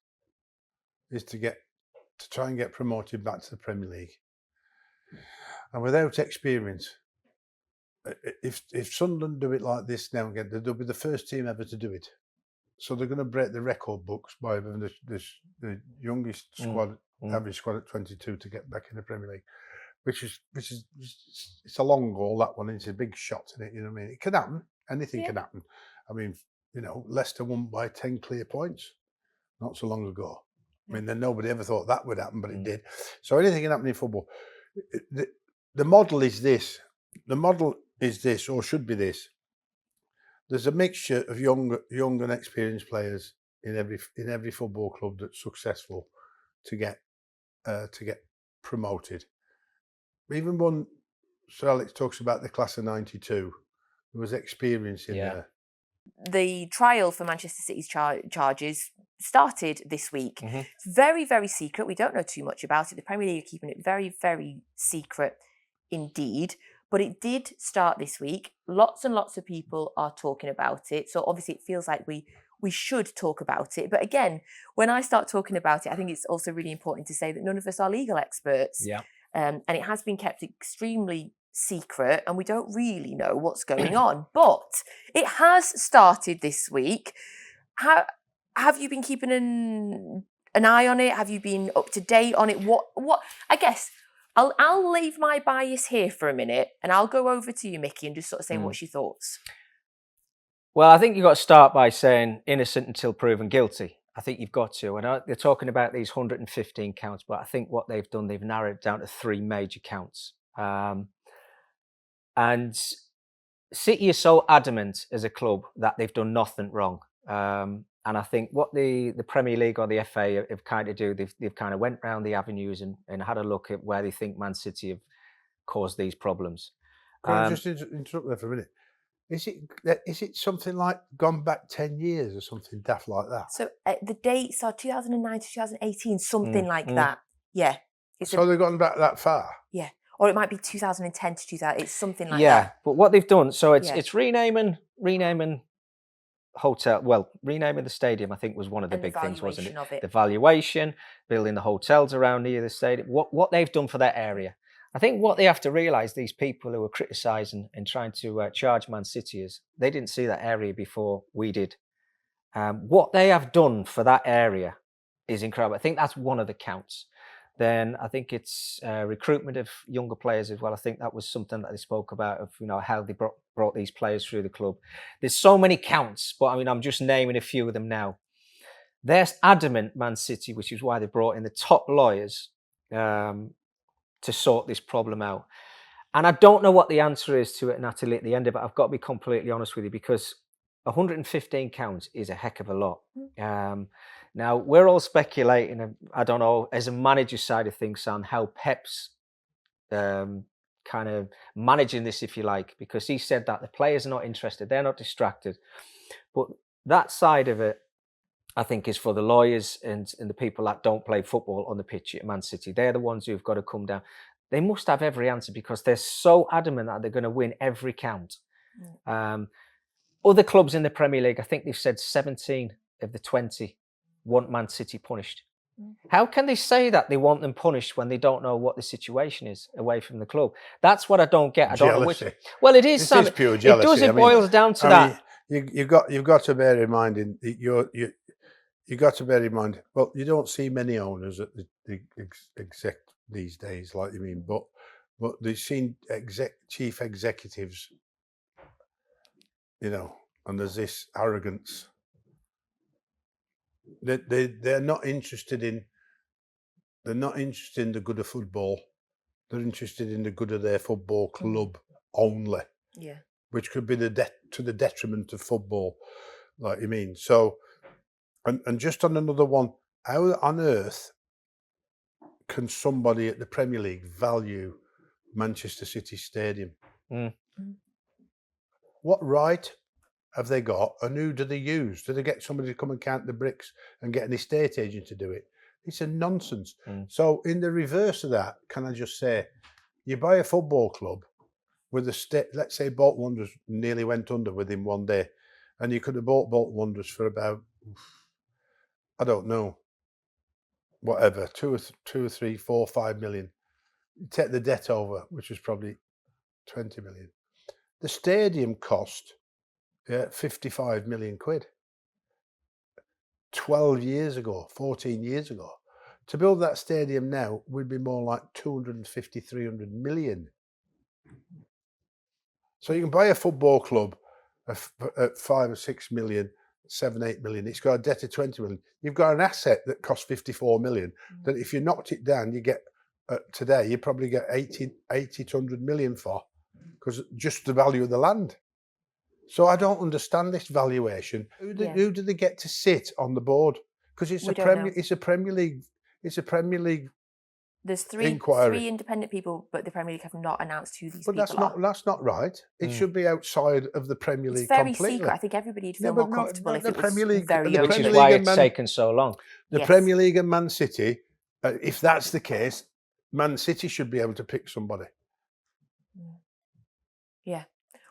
is to try and get promoted back to the Premier League. And without experience, if Sunderland do it like this now again, they'll be the first team ever to do it. So they're going to break the record books by having the youngest squad, average squad at 22 to get back in the Premier League, which is it's a long goal, that one. It's a big shot in it. You know what I mean? It can happen. Anything can happen. I mean, you know, Leicester won by 10 clear points not so long ago. I mean, then nobody ever thought that would happen, but it did. So anything can happen in football. The model is this. The model is this, or should be this. There's a mixture of young and experienced players in every football club that's successful to get promoted. Even when Sir Alex talks about the class of '92, there was experience in there. The trial for Manchester City's charges started this week. It's very, very secret. We don't know too much about it. The Premier League are keeping it very, very secret indeed. But it did start this week. Lots and lots of people are talking about it. So obviously it feels like we should talk about it. But again, when I start talking about it, I think it's also really important to say that none of us are legal experts. Yeah. And it has been kept extremely secret and we don't really know what's going on. But it has started this week. How have you been keeping an eye on it? Have you been up to date on it? What I guess I'll leave my bias here for a minute and I'll go over to you, Micky, and just sort of say what's your thoughts. Well, I think you've got to start by saying innocent until proven guilty. I think you've got to. And they're talking about these 115 counts, but I think what they've done, they've narrowed it down to 3 major counts. And City is so adamant as a club that they've done nothing wrong. And I think what the Premier League or the FA have kind of do, they've kind of went round the avenues and had a look at where they think Man City have caused these problems. Can I just interrupt there for a minute? Is it something like gone back 10 years or something daft like that? So the dates are 2009 to 2018, something like that. Yeah. So they've gone back that far? Yeah. Or it might be 2010 to 2000. It's something like that. Yeah, but what they've done, so it's renaming hotel. Well, renaming the stadium, I think, was one of the big things, wasn't it? The valuation, building the hotels around near the stadium. What they've done for that area. I think what they have to realise, these people who are criticising and trying to charge Man City, is they didn't see that area before we did. What they have done for that area is incredible. I think that's one of the counts. Then I think it's recruitment of younger players as well. I think that was something that they spoke about, of, you know, how they brought these players through the club. There's so many counts, but I mean, I'm just naming a few of them now. They're adamant, Man City, which is why they brought in the top lawyers to sort this problem out. And I don't know what the answer is to it, Natalie, at the end of it. I've got to be completely honest with you, because 115 counts is a heck of a lot. Now, we're all speculating, I don't know, as a manager side of things, Sam, how Pep's kind of managing this, if you like, because he said that the players are not interested, they're not distracted. But that side of it, I think, is for the lawyers and the people that don't play football on the pitch at Man City. They're the ones who've got to come down. They must have every answer because they're so adamant that they're going to win every count. Other clubs in the Premier League, I think they've said 17 of the 20 want Man City punished. How can they say that they want them punished when they don't know what the situation is away from the club? That's what I don't get. I don't know which. Well, it is. This Sam. is pure jealousy. It does. It boils down to that. You've got to bear in mind you got to bear in mind. Well, you don't see many owners at the exec these days, like you mean, but they've seen chief executives, you know, and there's this arrogance. They're not interested in. They're not interested in the good of football. They're interested in the good of their football club only. Yeah. Which could be to the detriment of football, like you mean. So, and just on another one, how on earth can somebody at the Premier League value Manchester City Stadium? What right have they got, and who do they use? Do they get somebody to come and count the bricks and get an estate agent to do it? It's a nonsense. So in the reverse of that, can I just say, you buy a football club with let's say Bolton Wanderers nearly went under within one day, and you could have bought Bolton Wanderers for about, I don't know, whatever, 2 or 3, 4, 5 million. You take the debt over, which was probably 20 million. The stadium cost 55 million quid. 12 years ago, 14 years ago. To build that stadium now would be more like 250, 300 million. So you can buy a football club at 5 or 6 million, 7, 8 million. It's got a debt of 20 million. You've got an asset that costs 54 million that if you knocked it down, you get, today, you probably get 80 to 100 million for, because just the value of the land. So I don't understand this valuation. Who do they get to sit on the board? Because it's a Premier League. It's a Premier League. There's three independent people, but the Premier League have not announced who these people are. That's not right. It should be outside of the Premier League. It's very completely secret. I think everybody would feel more comfortable if it Premier was League, very open. Which is why it's taken so long. The Premier League and Man City, if that's the case, Man City should be able to pick somebody. Yeah.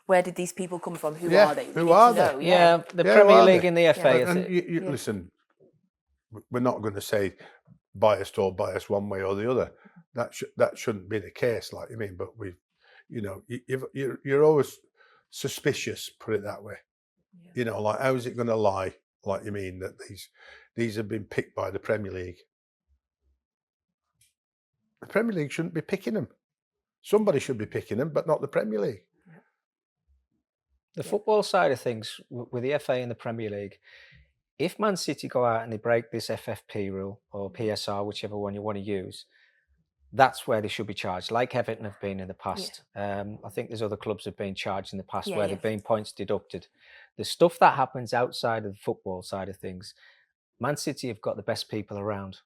Where did these people come from? Who are they? Who are they? Yeah, the Premier League and the FA. Listen, we're not going to say biased one way or the other. That shouldn't be the case, like you mean. But you're always suspicious. Put it that way. Yeah. You know, like how is it going to lie? Like you mean that these have been picked by the Premier League. The Premier League shouldn't be picking them. Somebody should be picking them, but not the Premier League. The football side of things with the FA and the Premier League, if Man City go out and they break this FFP rule or PSR, whichever one you want to use, that's where they should be charged, like Everton have been in the past. I think there's other clubs have been charged in the past where they've been points deducted. The stuff that happens outside of the football side of things, Man City have got the best people around.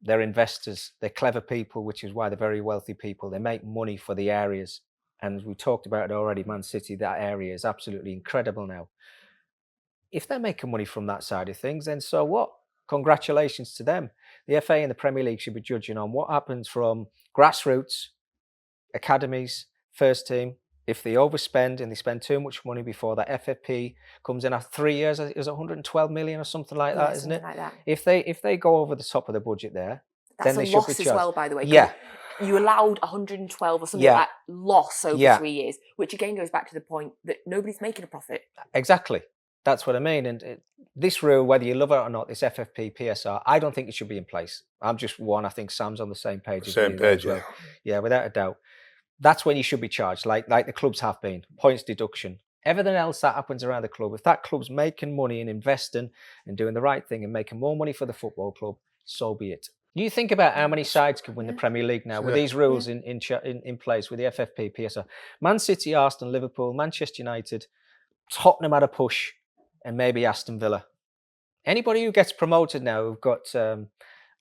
They're investors, they're clever people, which is why they're very wealthy people. They make money for the areas. And we talked about it already, Man City, that area is absolutely incredible now. If they're making money from that side of things, then so what? Congratulations to them. The FA and the Premier League should be judging on what happens from grassroots, academies, first team. If they overspend and they spend too much money before that FFP comes in after 3 years, is it 112 million or something like that, isn't it? Like that. If they go over the top of the budget there, then they should be charged. That's a loss as well, by the way. Yeah. You allowed 112 or something like that loss over 3 years, which again goes back to the point that nobody's making a profit. Exactly. That's what I mean. And this rule, whether you love it or not, this FFP, PSR, I don't think it should be in place. I'm just one. I think Sam's on the same page. Yeah, without a doubt. That's when you should be charged, like the clubs have been. Points deduction. Everything else that happens around the club, if that club's making money and investing and doing the right thing and making more money for the football club, so be it. You think about how many sides could win the Premier League now with these rules in place with the FFP, PSR. Man City, Arsenal, Liverpool, Manchester United, Tottenham had a push and maybe Aston Villa. Anybody who gets promoted now who've got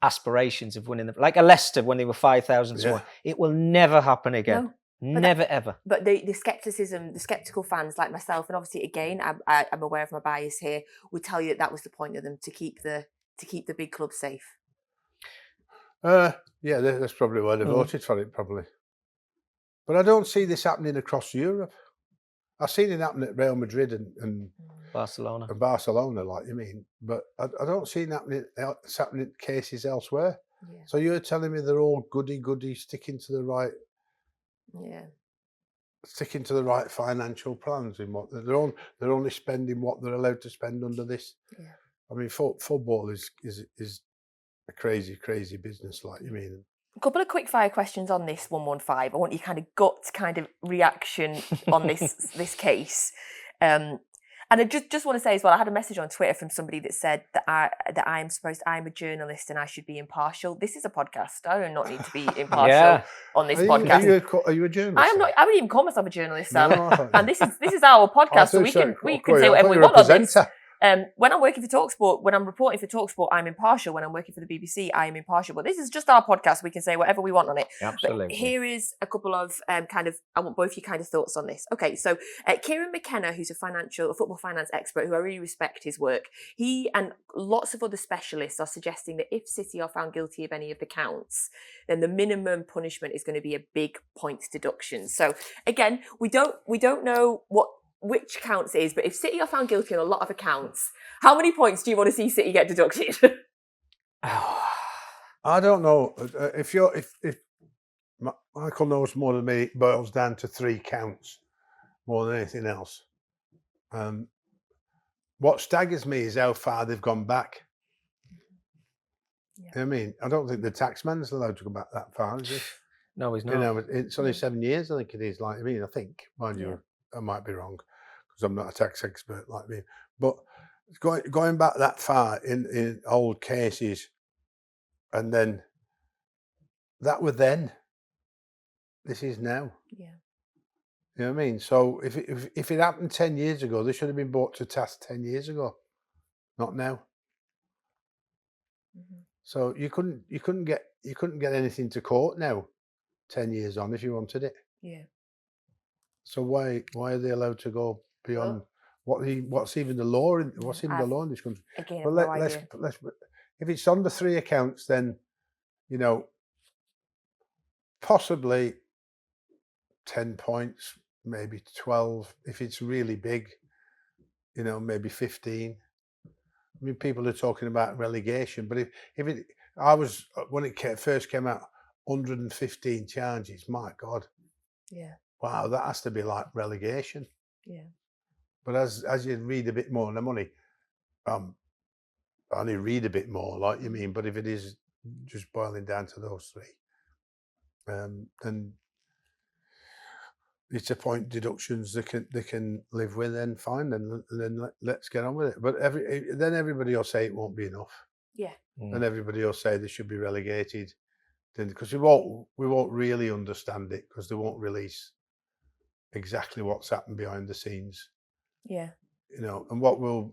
aspirations of winning, like a Leicester when they were 5,000 to 1, it will never happen again. No. Never, ever. But the scepticism, the sceptical fans like myself, and obviously again, I'm aware of my bias here, would tell you that was the point of them, to keep the big clubs safe. Yeah, that's probably why they voted for it, probably. But I don't see this happening across Europe. I've seen it happen at Real Madrid and Barcelona. And Barcelona, like you mean. But I don't see it happening cases elsewhere. Yeah. So you're telling me they're all goody, sticking to the right financial plans in what they're only spending what they're allowed to spend under this. Yeah. I mean, football is a crazy business, like you mean. A couple of quick fire questions on this 115. I want your kind of gut kind of reaction on this case. And I just want to say as well, I had a message on Twitter from somebody that said that I'm a journalist and I should be impartial. This is a podcast. I do not need to be impartial on this podcast. Are you a journalist? I am not. I wouldn't even call myself a journalist, Sam. No, and this is our podcast, so we can say whatever we want on this. When I'm working for TalkSport, when I'm reporting for TalkSport, I'm impartial. When I'm working for the BBC, I am impartial. But this is just our podcast. We can say whatever we want on it. Absolutely. But here is a couple of I want both your kind of thoughts on this. Okay, so Kieran McKenna, who's a football finance expert, who I really respect his work, he and lots of other specialists are suggesting that if City are found guilty of any of the counts, then the minimum punishment is going to be a big points deduction. So again, we don't know which counts it is, but if City are found guilty on a lot of accounts, how many points do you want to see City get deducted? I don't know. If Michael knows more than me, it boils down to 3 counts more than anything else. What staggers me is how far they've gone back. Yeah. I mean, I don't think the taxman's allowed to go back that far, is he? No, he's not. You know, it's only 7 years, I think it is. Like, I mean, I think, mind you, I might be wrong because I'm not a tax expert like me. But going back that far in old cases, and then that were then, this is now. Yeah. You know what I mean? So if it happened 10 years ago, they should have been brought to task 10 years ago, not now. Mm-hmm. So you couldn't get anything to court now, 10 years on, if you wanted it. Yeah. So why are they allowed to go beyond what's even the law in this country? Again, But let's if it's under 3 accounts, then possibly 10 points, maybe 12. If it's really big, maybe 15. I mean, people are talking about relegation, but when it first came out, 115 charges. My God. Yeah. Wow, that has to be like relegation. Yeah. But as you read a bit more, and I'm only read a bit more, like you mean. But if it is just boiling down to those 3, then it's a point deductions they can live with, then fine, then let's get on with it. But then everybody will say it won't be enough. Yeah. And everybody will say they should be relegated, then because we won't really understand it because they won't release exactly what's happened behind the scenes. Yeah. And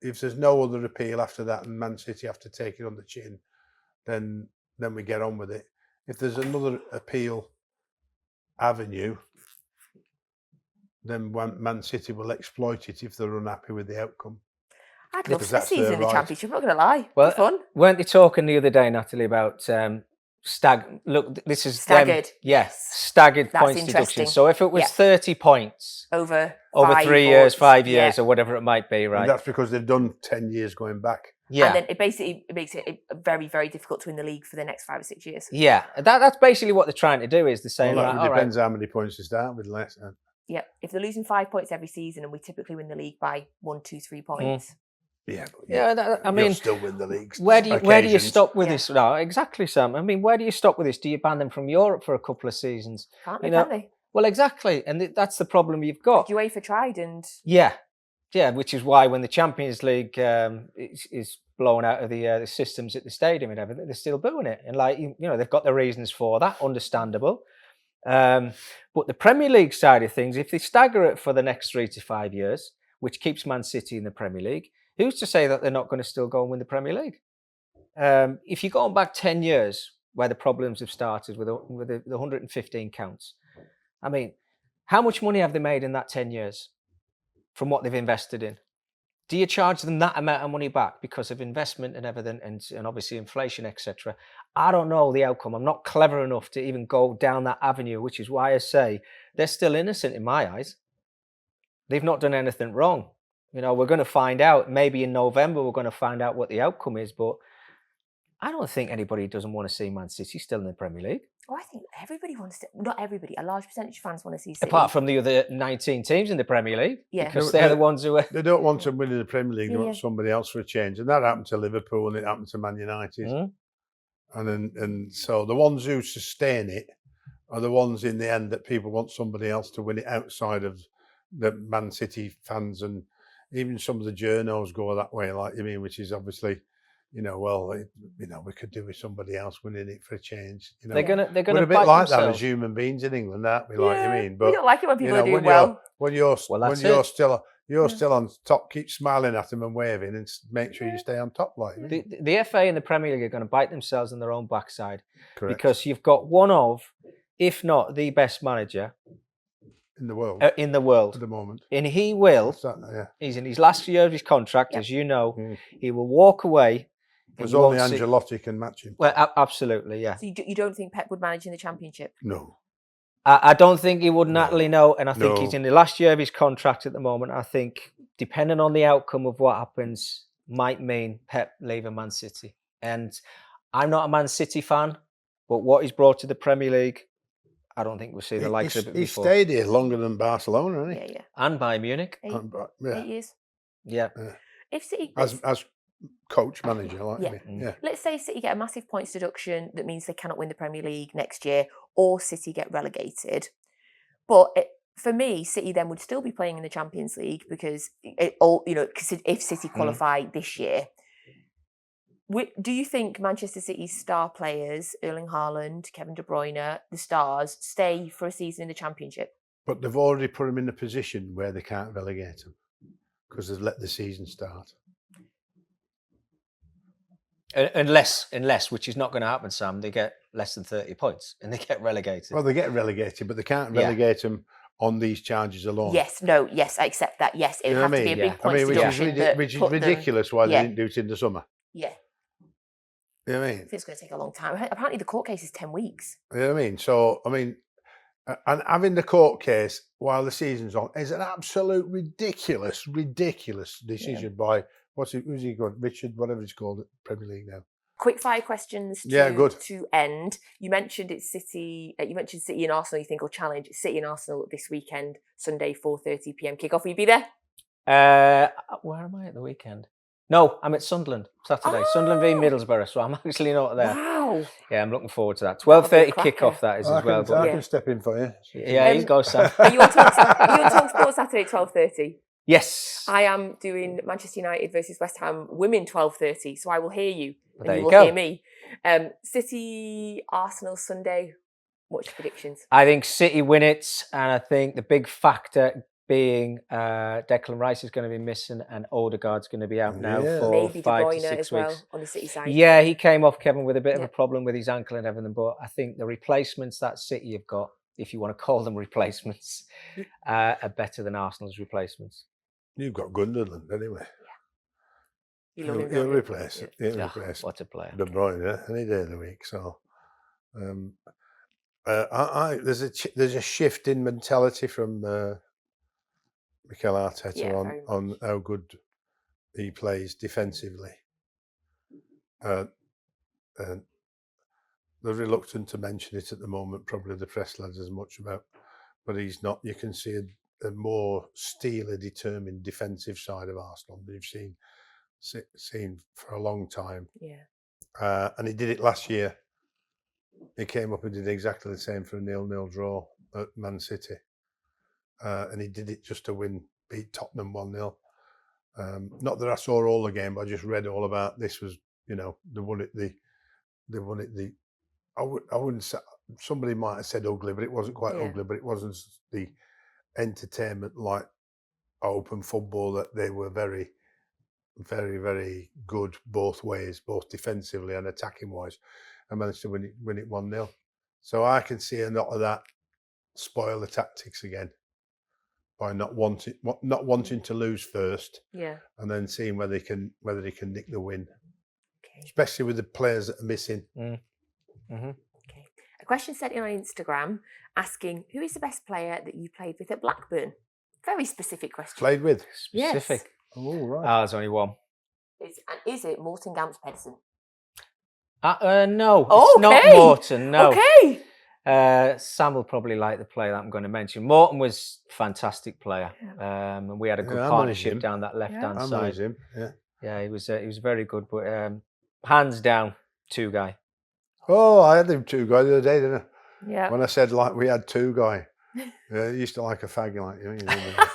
if there's no other appeal after that and Man City have to take it on the chin, then we get on with it. If there's another appeal avenue, then Man City will exploit it if they're unhappy with the outcome. I'd love to see in the Championship, I'm not going to lie. Well, fun. Weren't they talking the other day, Natalie, about look, this is staggered. Staggered points deduction. So if it was 30 points over 3 years, 5 years, or whatever it might be, right? And that's because they've done 10 years going back. Yeah. And then it makes it very, very difficult to win the league for the next 5 or 6 years. Yeah. That's basically what they're trying to do, is they're saying, it depends how many points they start with. Less. Yeah. If they're losing 5 points every season and we typically win the league by 1, 2, 3 points. Yeah, I mean, you'll still win the league. Where do you stop with this? No, exactly, Sam. I mean, where do you stop with this? Do you ban them from Europe for a couple of seasons? Can't they? Well, exactly, and that's the problem you've got. UEFA tried, and which is why when the Champions League is blown out of the systems at the stadium and everything, they're still doing it, and they've got their reasons for that, understandable. But the Premier League side of things, if they stagger it for the next 3 to 5 years, which keeps Man City in the Premier League. Who's to say that they're not going to still go and win the Premier League? If you're going back 10 years where the problems have started with the 115 counts, I mean, how much money have they made in that 10 years from what they've invested in? Do you charge them that amount of money back because of investment and everything, and obviously inflation, etc.? I don't know the outcome. I'm not clever enough to even go down that avenue, which is why I say they're still innocent in my eyes. They've not done anything wrong. You know, we're going to find out. Maybe in November we're going to find out what the outcome is, but I don't think anybody doesn't want to see Man City still in the Premier League. Oh, I think everybody wants to. Not everybody. A large percentage of fans want to see City. Apart from the other 19 teams in the Premier League. Yeah. Because they're the ones who are... They don't want to win in the Premier League. They Yeah. want somebody else for a change. And that happened to Liverpool and it happened to Man United. And so the ones who sustain it are the ones in the end that people want somebody else to win it outside of the Man City fans. And even some of the journos go that way, like you mean, which is obviously... we could do with somebody else winning it for a change. You know, They're gonna we're a bit bite like that themselves. as human beings in England, aren't we? Like you mean, we don't like it when people are doing when well. You're Well, still on top, keep smiling at them and waving, and make sure you stay on top. Like you mean. The FA and the Premier League are going to bite themselves in their own backside. Correct. Because you've got one of, if not the best manager in the world in the world at the moment, and he will. He's in his last year of his contract, as you know. He will walk away. There's only Ancelotti can match him. Well, absolutely, yeah. So you don't think Pep would manage in the Championship? No. I don't think he would, Natalie, no. And I think No. he's in the last year of his contract at the moment. I think, depending on the outcome of what happens, might mean Pep leaving Man City. And I'm not a Man City fan, but what he's brought to the Premier League, I don't think we'll see the likes of it before. He stayed here longer than Barcelona, hasn't he? Yeah. And Bayern Munich. 8 years. Yeah. If City... As coach, manager, like me. Yeah. Let's say City get a massive points deduction that means they cannot win the Premier League next year, or City get relegated. But for me, City then would still be playing in the Champions League because if City qualify this year. Do you think Manchester City's star players, Erling Haaland, Kevin De Bruyne, the stars, stay for a season in the Championship? But they've already put them in a position where they can't relegate them because they've let the season start. Unless, which is not going to happen, Sam, they get less than 30 points and they get relegated. Well, they get relegated, but they can't relegate them on these charges alone. Yes, I accept that. Yes, it would have to be a big points deduction. Which is ridiculous why they didn't do it in the summer. Yeah. You know what I mean? I think it's going to take a long time. Apparently the court case is 10 weeks. You know what I mean? So, and having the court case while the season's on is an absolute ridiculous decision by... who's he called? Richard, whatever it's called at Premier League now. Quick fire questions to end. You mentioned it's City. You mentioned City and Arsenal. You think will challenge. It's City and Arsenal this weekend, Sunday, 4:30 p.m. kickoff. Will you be there? Where am I at the weekend? No, I'm at Sunderland Saturday. Sunderland v Middlesbrough. So I'm actually not there. Wow. Yeah, I'm looking forward to that. 12:30 kickoff that is as well. I can step in for you. Yeah, you go, Sam. Are you on Talksport Saturday 12:30? Yes. I am doing Manchester United versus West Ham women 12:30, so I will hear you and there you you will go. hear me. City, Arsenal Sunday. What's your predictions? I think City win it, and I think the big factor being Declan Rice is going to be missing and Odegaard's going to be out now for maybe 5 De to Bruyne 6 as well weeks. on the City side. Yeah, he came off, Kevin, with a bit of a problem with his ankle and everything, but I think the replacements that City have got, if you want to call them replacements, are better than Arsenal's replacements. You've got Gundogan anyway. You love him, He'll don't you? replace it. He'll replace What a player. De Bruyne any day of the week. So there's a shift in mentality from Mikel Arteta on how good he plays defensively. They're reluctant to mention it at the moment, probably the press lads as much about, but he's not. You can see a more steely, determined defensive side of Arsenal than you've seen for a long time. Yeah. And he did it last year. He came up and did exactly the same for a 0-0 draw at Man City. And he did it just to beat Tottenham 1-0. Not that I saw all the game, but I just read all about this was, they won it I wouldn't say, somebody might have said ugly, but it wasn't quite ugly, but it wasn't the entertainment like open football, that they were very, very, very good both ways, both defensively and attacking wise, and managed to win it 1-0. So I can see a lot of that spoil the tactics again by not wanting to lose first, and then seeing whether they can nick the win, especially with the players that are missing. Okay. A question sent in on Instagram asking, who is the best player that you played with at Blackburn? Very specific question. Played with? Specific. Yes. Oh, right. There's only one. Is it Morten Gamps Pedersen? No, Oh, it's not Morten, no. Okay. Sam will probably like the player that I'm going to mention. Morten was a fantastic player, and we had a good partnership down that left-hand side. managed him. Yeah, he was very good, but hands down, Tugay. Oh, I had him Tugay the other day, didn't I? Yeah. When I said like we had Tugay, he used to like a fag like you.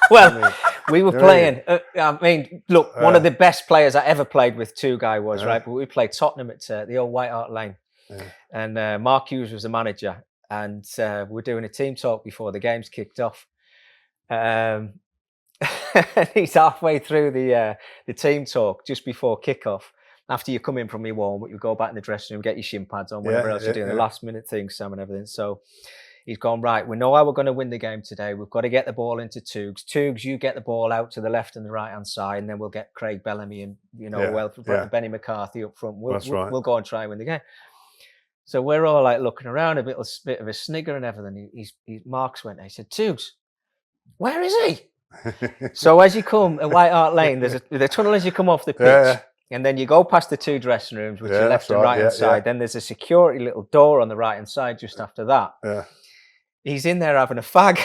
Well, we were playing. I mean, look, one of the best players I ever played with Tugay was right. But we played Tottenham at the old White Hart Lane, and Mark Hughes was the manager, and we were doing a team talk before the games kicked off. He's halfway through the team talk just before kickoff. After you come in from your warm, you go back in the dressing room, get your shin pads on, whatever else you're doing, the last minute thing, Sam, and everything. So he's gone, right, we know how we're going to win the game today. We've got to get the ball into Tugs. Tugs, you get the ball out to the left and the right-hand side, and then we'll get Craig Bellamy and, Benny McCarthy up front. We'll go and try and win the game. So we're all like looking around, a bit of a snigger and everything. Mark's went there. He said, Tugs, where is he? So as you come at White Hart Lane, there's the tunnel as you come off the pitch. And then you go past the two dressing rooms, which are left and right-hand side. Then there's a security little door on the right-hand side just after that. Yeah. He's in there having a fag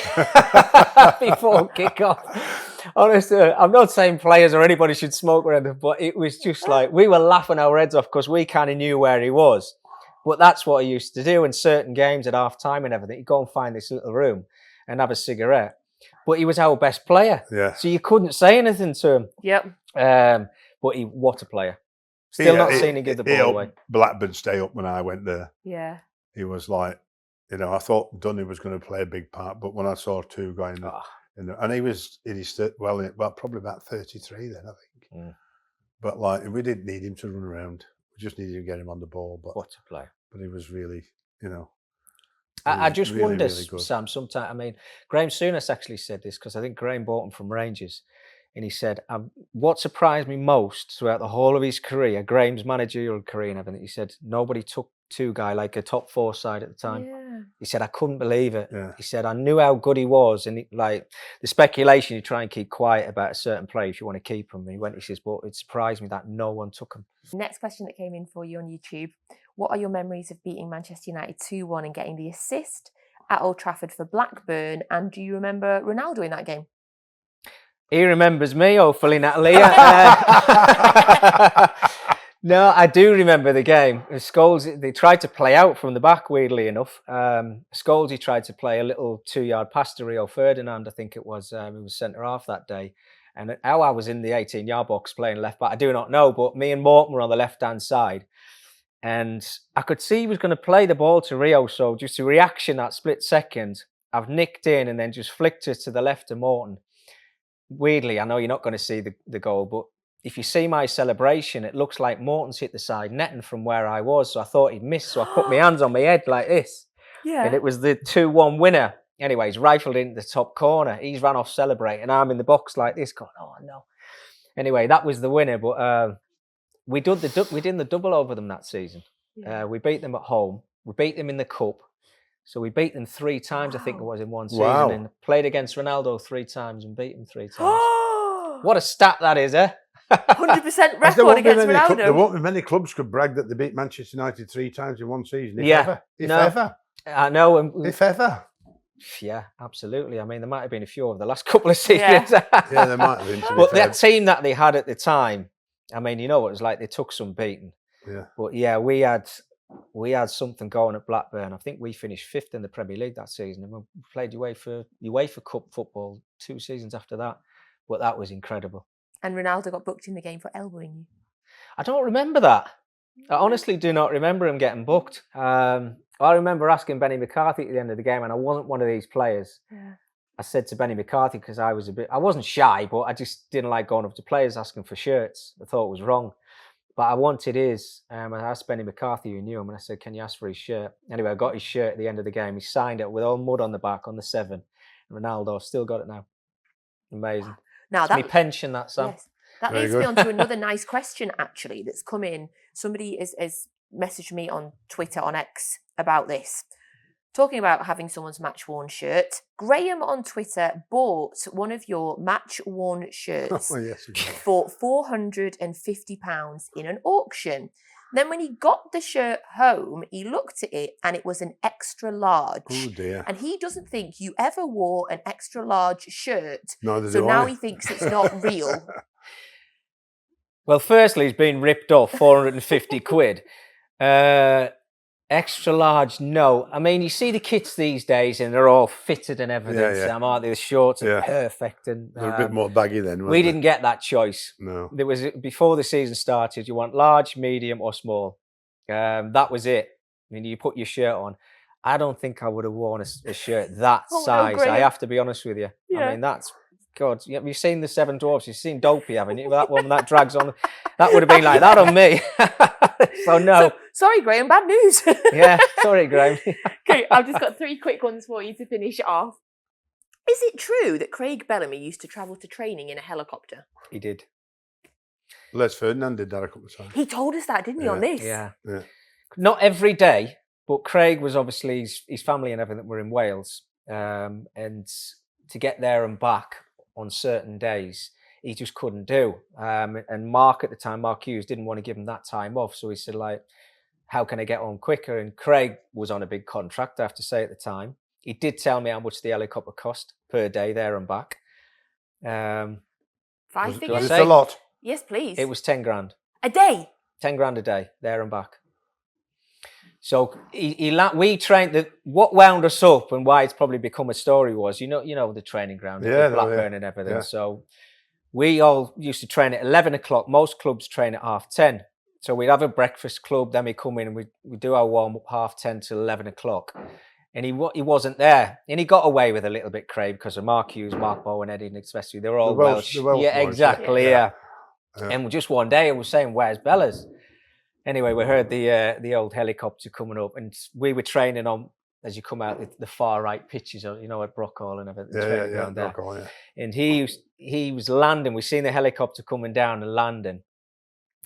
before kick-off. Honestly, I'm not saying players or anybody should smoke or anything, but it was just like, we were laughing our heads off because we kind of knew where he was. But that's what he used to do in certain games at half-time and everything. He'd go and find this little room and have a cigarette. But he was our best player. Yeah. So you couldn't say anything to him. Yep. But what a player. Still not seen him give the ball away. Blackburn stay up when I went there. Yeah. He was like, I thought Dunny was going to play a big part, but when I saw Tugay and he was in his probably about 33 then, I think. But like, we didn't need him to run around. We just needed to get him on the ball. But what a player. But he was really, I just really, wonder, really Sam, sometimes, I mean, Graham Souness actually said this because I think Graham bought him from Rangers. And he said, what surprised me most throughout the whole of his career, Graham's managerial career and everything, he said, nobody took Tugay like a top 4 side at the time. Yeah. He said, I couldn't believe it. Yeah. He said, I knew how good he was. And the speculation, you try and keep quiet about a certain player if you want to keep him. He says, but it surprised me that no one took him. Next question that came in for you on YouTube. What are your memories of beating Manchester United 2-1 and getting the assist at Old Trafford for Blackburn? And do you remember Ronaldo in that game? He remembers me, hopefully, Natalie. No, I do remember the game. Scholes, they tried to play out from the back, weirdly enough. Scholes, he tried to play a little 2-yard pass to Rio Ferdinand, I think it was. He was centre-half that day. And how I was in the 18-yard box playing left-back, I do not know. But me and Morton were on the left-hand side. And I could see he was going to play the ball to Rio. So just a reaction, that split second, I've nicked in and then just flicked it to the left to Morton. Weirdly, I know you're not going to see the goal, but if you see my celebration, it looks like Morton's hit the side netting from where I was. So I thought he'd missed. So I put my hands on my head like this. Yeah. And it was the 2-1 winner. Anyway, he's rifled into the top corner. He's ran off celebrating. I'm in the box like this going, oh, no. Anyway, that was the winner. But we did the double over them that season. Yeah. We beat them at home. We beat them in the cup. So we beat them 3 times, I think it was, in one season. Wow. And played against Ronaldo 3 times and beat him 3 times. What a stat that is, eh? 100% record against Ronaldo. There won't be many clubs could brag that they beat Manchester United 3 times in one season. If ever. I know. If ever. Yeah, absolutely. I mean, there might have been a few over the last couple of seasons. Yeah, there might have been. But that team that they had at the time, I mean, what it was like, they took some beating. Yeah. But yeah, we had something going at Blackburn. I think we finished 5th in the Premier League that season, and we played UEFA Cup football 2 seasons after that. But that was incredible. And Ronaldo got booked in the game for elbowing you. I don't remember that. I honestly do not remember him getting booked. I remember asking Benny McCarthy at the end of the game, and I wasn't one of these players. Yeah. I said to Benny McCarthy, because I wasn't shy, but I just didn't like going up to players asking for shirts. I thought it was wrong. But I wanted his. I asked Benny McCarthy, who knew him, and I said, "Can you ask for his shirt?" Anyway, I got his shirt at the end of the game. He signed it with all mud on the back on the 7. And Ronaldo still got it now. Amazing. Now It's my pension, that, Sam. Yes. That Very leads me good. on to another nice question, actually, that's come in. Somebody has messaged me on Twitter, on X, about this. Talking about having someone's match-worn shirt. Graham on Twitter bought one of your match-worn shirts Oh, yes, we did. for £450 in an auction. Then when he got the shirt home, he looked at it and it was an extra large. Oh, dear. And he doesn't think you ever wore an extra large shirt. Neither So do now I. he thinks it's not real. Well, firstly, he's been ripped off 450 quid. Extra large, no. I mean, you see the kits these days and they're all fitted and everything, Yeah, yeah. Sam, aren't they? The shorts are Yeah. perfect. And They're a bit more baggy then, weren't we they? didn't get that choice. No. There was, before the season started, you want large, medium or small. That was it. I mean, you put your shirt on. I don't think I would have worn a shirt that Oh, no, size. I Graham. have to be honest with you. Yeah. I mean, that's... God, you've seen the Seven Dwarfs. You've seen Dopey, haven't you? That one that drags on. That would have been like that on me. So no. So, sorry, Graham, bad news. Yeah, sorry, Graham. Okay, I've just got 3 quick ones for you to finish off. Is it true that Craig Bellamy used to travel to training in a helicopter? He did. Les Ferdinand did that a couple of times. He told us that, didn't he, on this? Yeah. Yeah. Not every day, but Craig was obviously, his family and everything were in Wales. And to get there and back on certain days, he just couldn't do. And Mark at the time, Mark Hughes, didn't want to give him that time off. So he said, like, how can I get home quicker? And Craig was on a big contract, I have to say, at the time. He did tell me how much the helicopter cost per day there and back. 5 Was figures? it say? a lot? Yes, please. It was 10 grand. a day. 10 grand a day, there and back. So we trained. What wound us up and why it's probably become a story was, you know the training ground, Yeah, Blackburn and everything. Yeah. So we all used to train at 11 o'clock. Most clubs train at 10:30. So we'd have a breakfast club, then we come in and we do our warm up 10:30 till 11 o'clock. And he wasn't there, and he got away with a little bit, Craig, because of Mark Hughes, Mark Bowen, Eddie, and especially they're all Welsh. the Welsh Yeah, boys, exactly. yeah. Yeah. And just one day, I was saying, "Where's Bella's?" Anyway, we heard the old helicopter coming up, and we were training on as you come out the far right pitches, at Brockhall and everything. Yeah, there. Brockhall, yeah. And he was landing. We seen the helicopter coming down and landing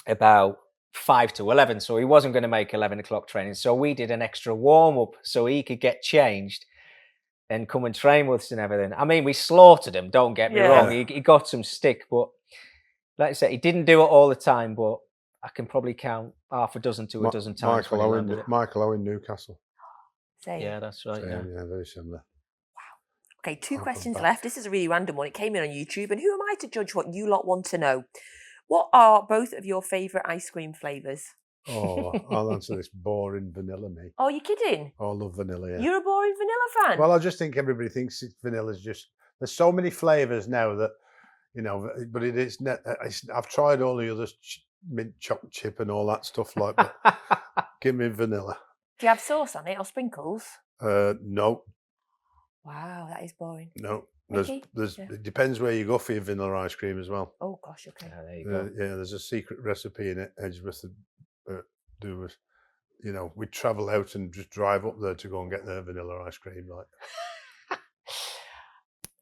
about 5 to 11, so he wasn't going to make 11 o'clock training. So we did an extra warm up so he could get changed and come and train with us and everything. I mean, we slaughtered him. Don't get me wrong. He got some stick, but like I said, he didn't do it all the time. But I can probably count half a dozen to a dozen times. Michael Owen, Newcastle. Same. Yeah, that's right. Same, yeah, very similar. Okay, 2 questions left. This is a really random one. It came in on YouTube. And who am I to judge what you lot want to know? What are both of your favourite ice cream flavours? Oh, I'll answer this boring vanilla, me. Oh, you're kidding? I love vanilla, yeah. You're a boring vanilla fan? Well, I just think everybody thinks vanilla's just... There's so many flavours now that, but it is... I've tried all the others, mint chocolate chip and all that stuff like that. Give me vanilla. Do you have sauce on it or sprinkles? No. Wow, that is boring. No. Micky? It depends where you go for your vanilla ice cream as well. Oh, gosh, okay. There you go. Yeah, there's a secret recipe in it. Edgeworth do with, we travel out and just drive up there to go and get their vanilla ice cream. Like,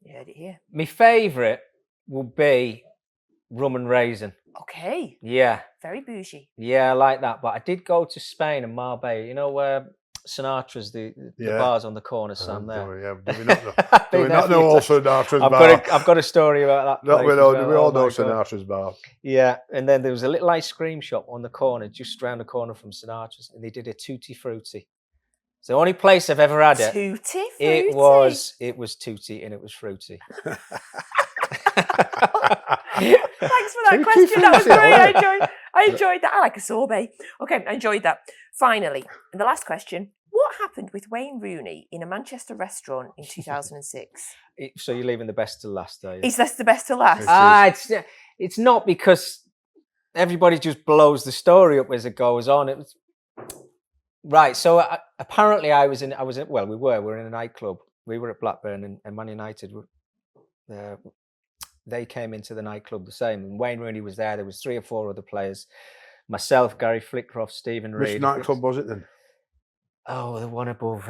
You heard it here. My favourite will be rum and raisin. Okay. Yeah, Very bougie. yeah, I like that. But I did go to Spain and Marbella. You know where Sinatra's the Yeah. bars on the corner, Sam. There. Do we not know? I've Do been we there not a know few also times. Sinatra's I've bar? I've got a story about that. No, place we as know. well. We all Oh know my God. Sinatra's bar. Yeah, and then there was a little ice cream shop on the corner, just round the corner from Sinatra's, and they did a tutti frutti. It's the only place I've ever had it. Tutti frutti. It was tutti and it was fruity. Thanks for that Tutti question. That was frutti, great. I enjoyed that. I like a sorbet. Okay, I enjoyed that. Finally, and the last question. What happened with Wayne Rooney in a Manchester restaurant in 2006? So you're leaving the best to last, are you? Is this the best to last? It's not because everybody just blows the story up as it goes on. It was right. So apparently, we were in a nightclub we were at Blackburn and Man United, they came into the nightclub the same. And Wayne Rooney was there. There was 3 or 4 other players. Myself, Gary Flickcroft, Stephen Reid. Which nightclub was it then? Oh, the one above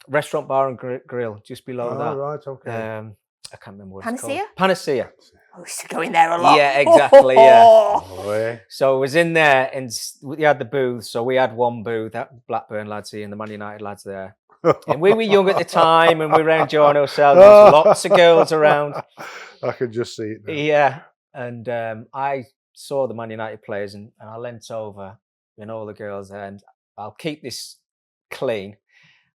Restaurant Bar and Grill, just below that. Oh, right, okay. I can't remember what Panacea? it's called. Panacea. I used to go in there a lot. Yeah, exactly, yeah. Oh, eh? So I was in there and we had the booth. So we had one booth, that Blackburn lads here and the Man United lads there. And we were young at the time and we were enjoying ourselves. There was lots of girls around. I could just see it now. Yeah. And I saw the Man United players and I leant over and all the girls there and I'll keep this clean.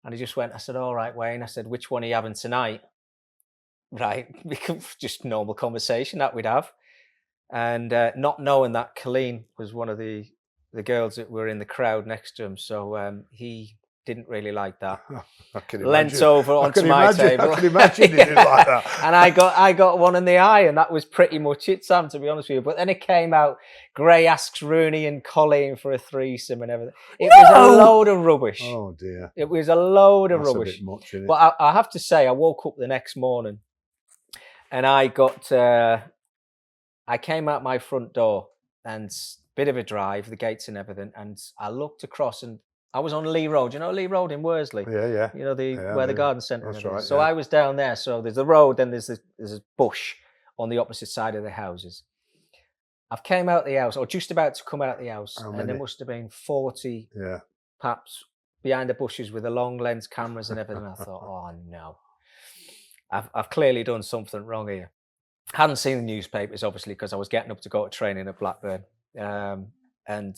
And he just went, I said, all right, Wayne. I said, which one are you having tonight? Right. Just normal conversation that we'd have. And not knowing that Colleen was one of the girls that were in the crowd next to him. So he didn't really like that. I can Leant imagine. over onto my table. I can imagine he didn't like that. And I got one in the eye, and that was pretty much it, Sam, to be honest with you. But then it came out, Gray asks Rooney and Colleen for a threesome and everything. It was a load of rubbish. Oh, dear. It was a load of That's rubbish. a bit much, isn't it? But I have to say, I woke up the next morning and I came out my front door and bit of a drive, the gates and everything, and I looked across and I was on Lee Road. You know Lee Road in Worsley? Yeah. You know, where the garden centre is. right, So yeah. I was down there. So there's the road, then there's a bush on the opposite side of the houses. I've came out the house, or just about to come out the house, How and there many? must have been 40 Yeah. perhaps behind the bushes with the long lens cameras and everything. I thought, oh no, I've clearly done something wrong here. Hadn't seen the newspapers, obviously, because I was getting up to go to training at Blackburn. And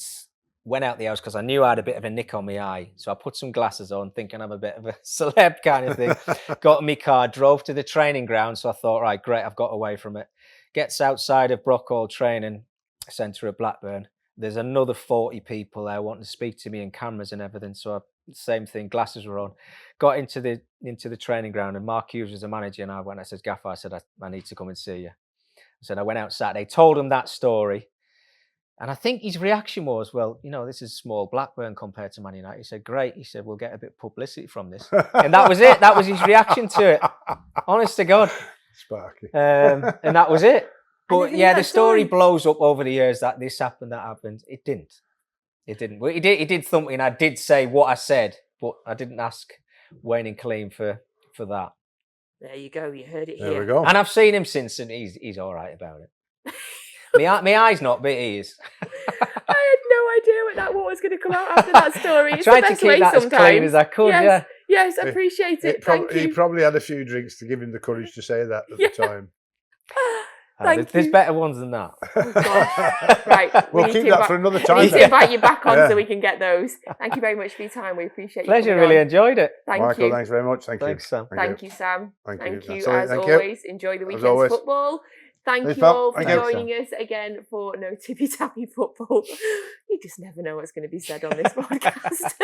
went out the house because I knew I had a bit of a nick on my eye. So I put some glasses on, thinking I'm a bit of a celeb kind of thing. Got in my car, drove to the training ground. So I thought, right, great, I've got away from it. Gets outside of Brockhall Training Centre at Blackburn. There's another 40 people there wanting to speak to me and cameras and everything. So same thing, glasses were on. Got into the training ground and Mark Hughes was the manager. And I said, Gaffer, I said, I need to come and see you. I said, I went out Saturday, told him that story. And I think his reaction was, well, you know, this is small Blackburn compared to Man United. He said, great. He said, we'll get a bit of publicity from this. And that was it. That was his reaction to it. Honest to God. Sparky. And that was it. But yeah, the story story blows up over the years that this happened, that happened. It didn't. It didn't. Well, he did something. I did say what I said, but I didn't ask Wayne and Colleen for that. There you go. You heard it There here. we go. And I've seen him since, and he's all right about it. My eye's not, but he is. I had no idea what was going to come out after that story. I It's tried the to best keep way that sometimes. as clean as I could, yes, yeah. Yes, I appreciate it. Thank He you. probably had a few drinks to give him the courage to say that at the time. There's better ones than that. Oh, God. Right. We'll we keep need to that for another We time. need to then. invite you back on Yeah. so we can get those. Thank you very much for your time. We appreciate you. Pleasure, coming really on. enjoyed it. Thank Michael, you. thanks very much. Thank Thanks, you. Sam. Thank you, Sam. Thank Thank you. you. That's all right. As Thank you. always, enjoy the As weekend's always. football. Thank Thanks, you pal. all for Thank you. joining us again for No Tippy Tappy Football. You just never know what's going to be said on this podcast.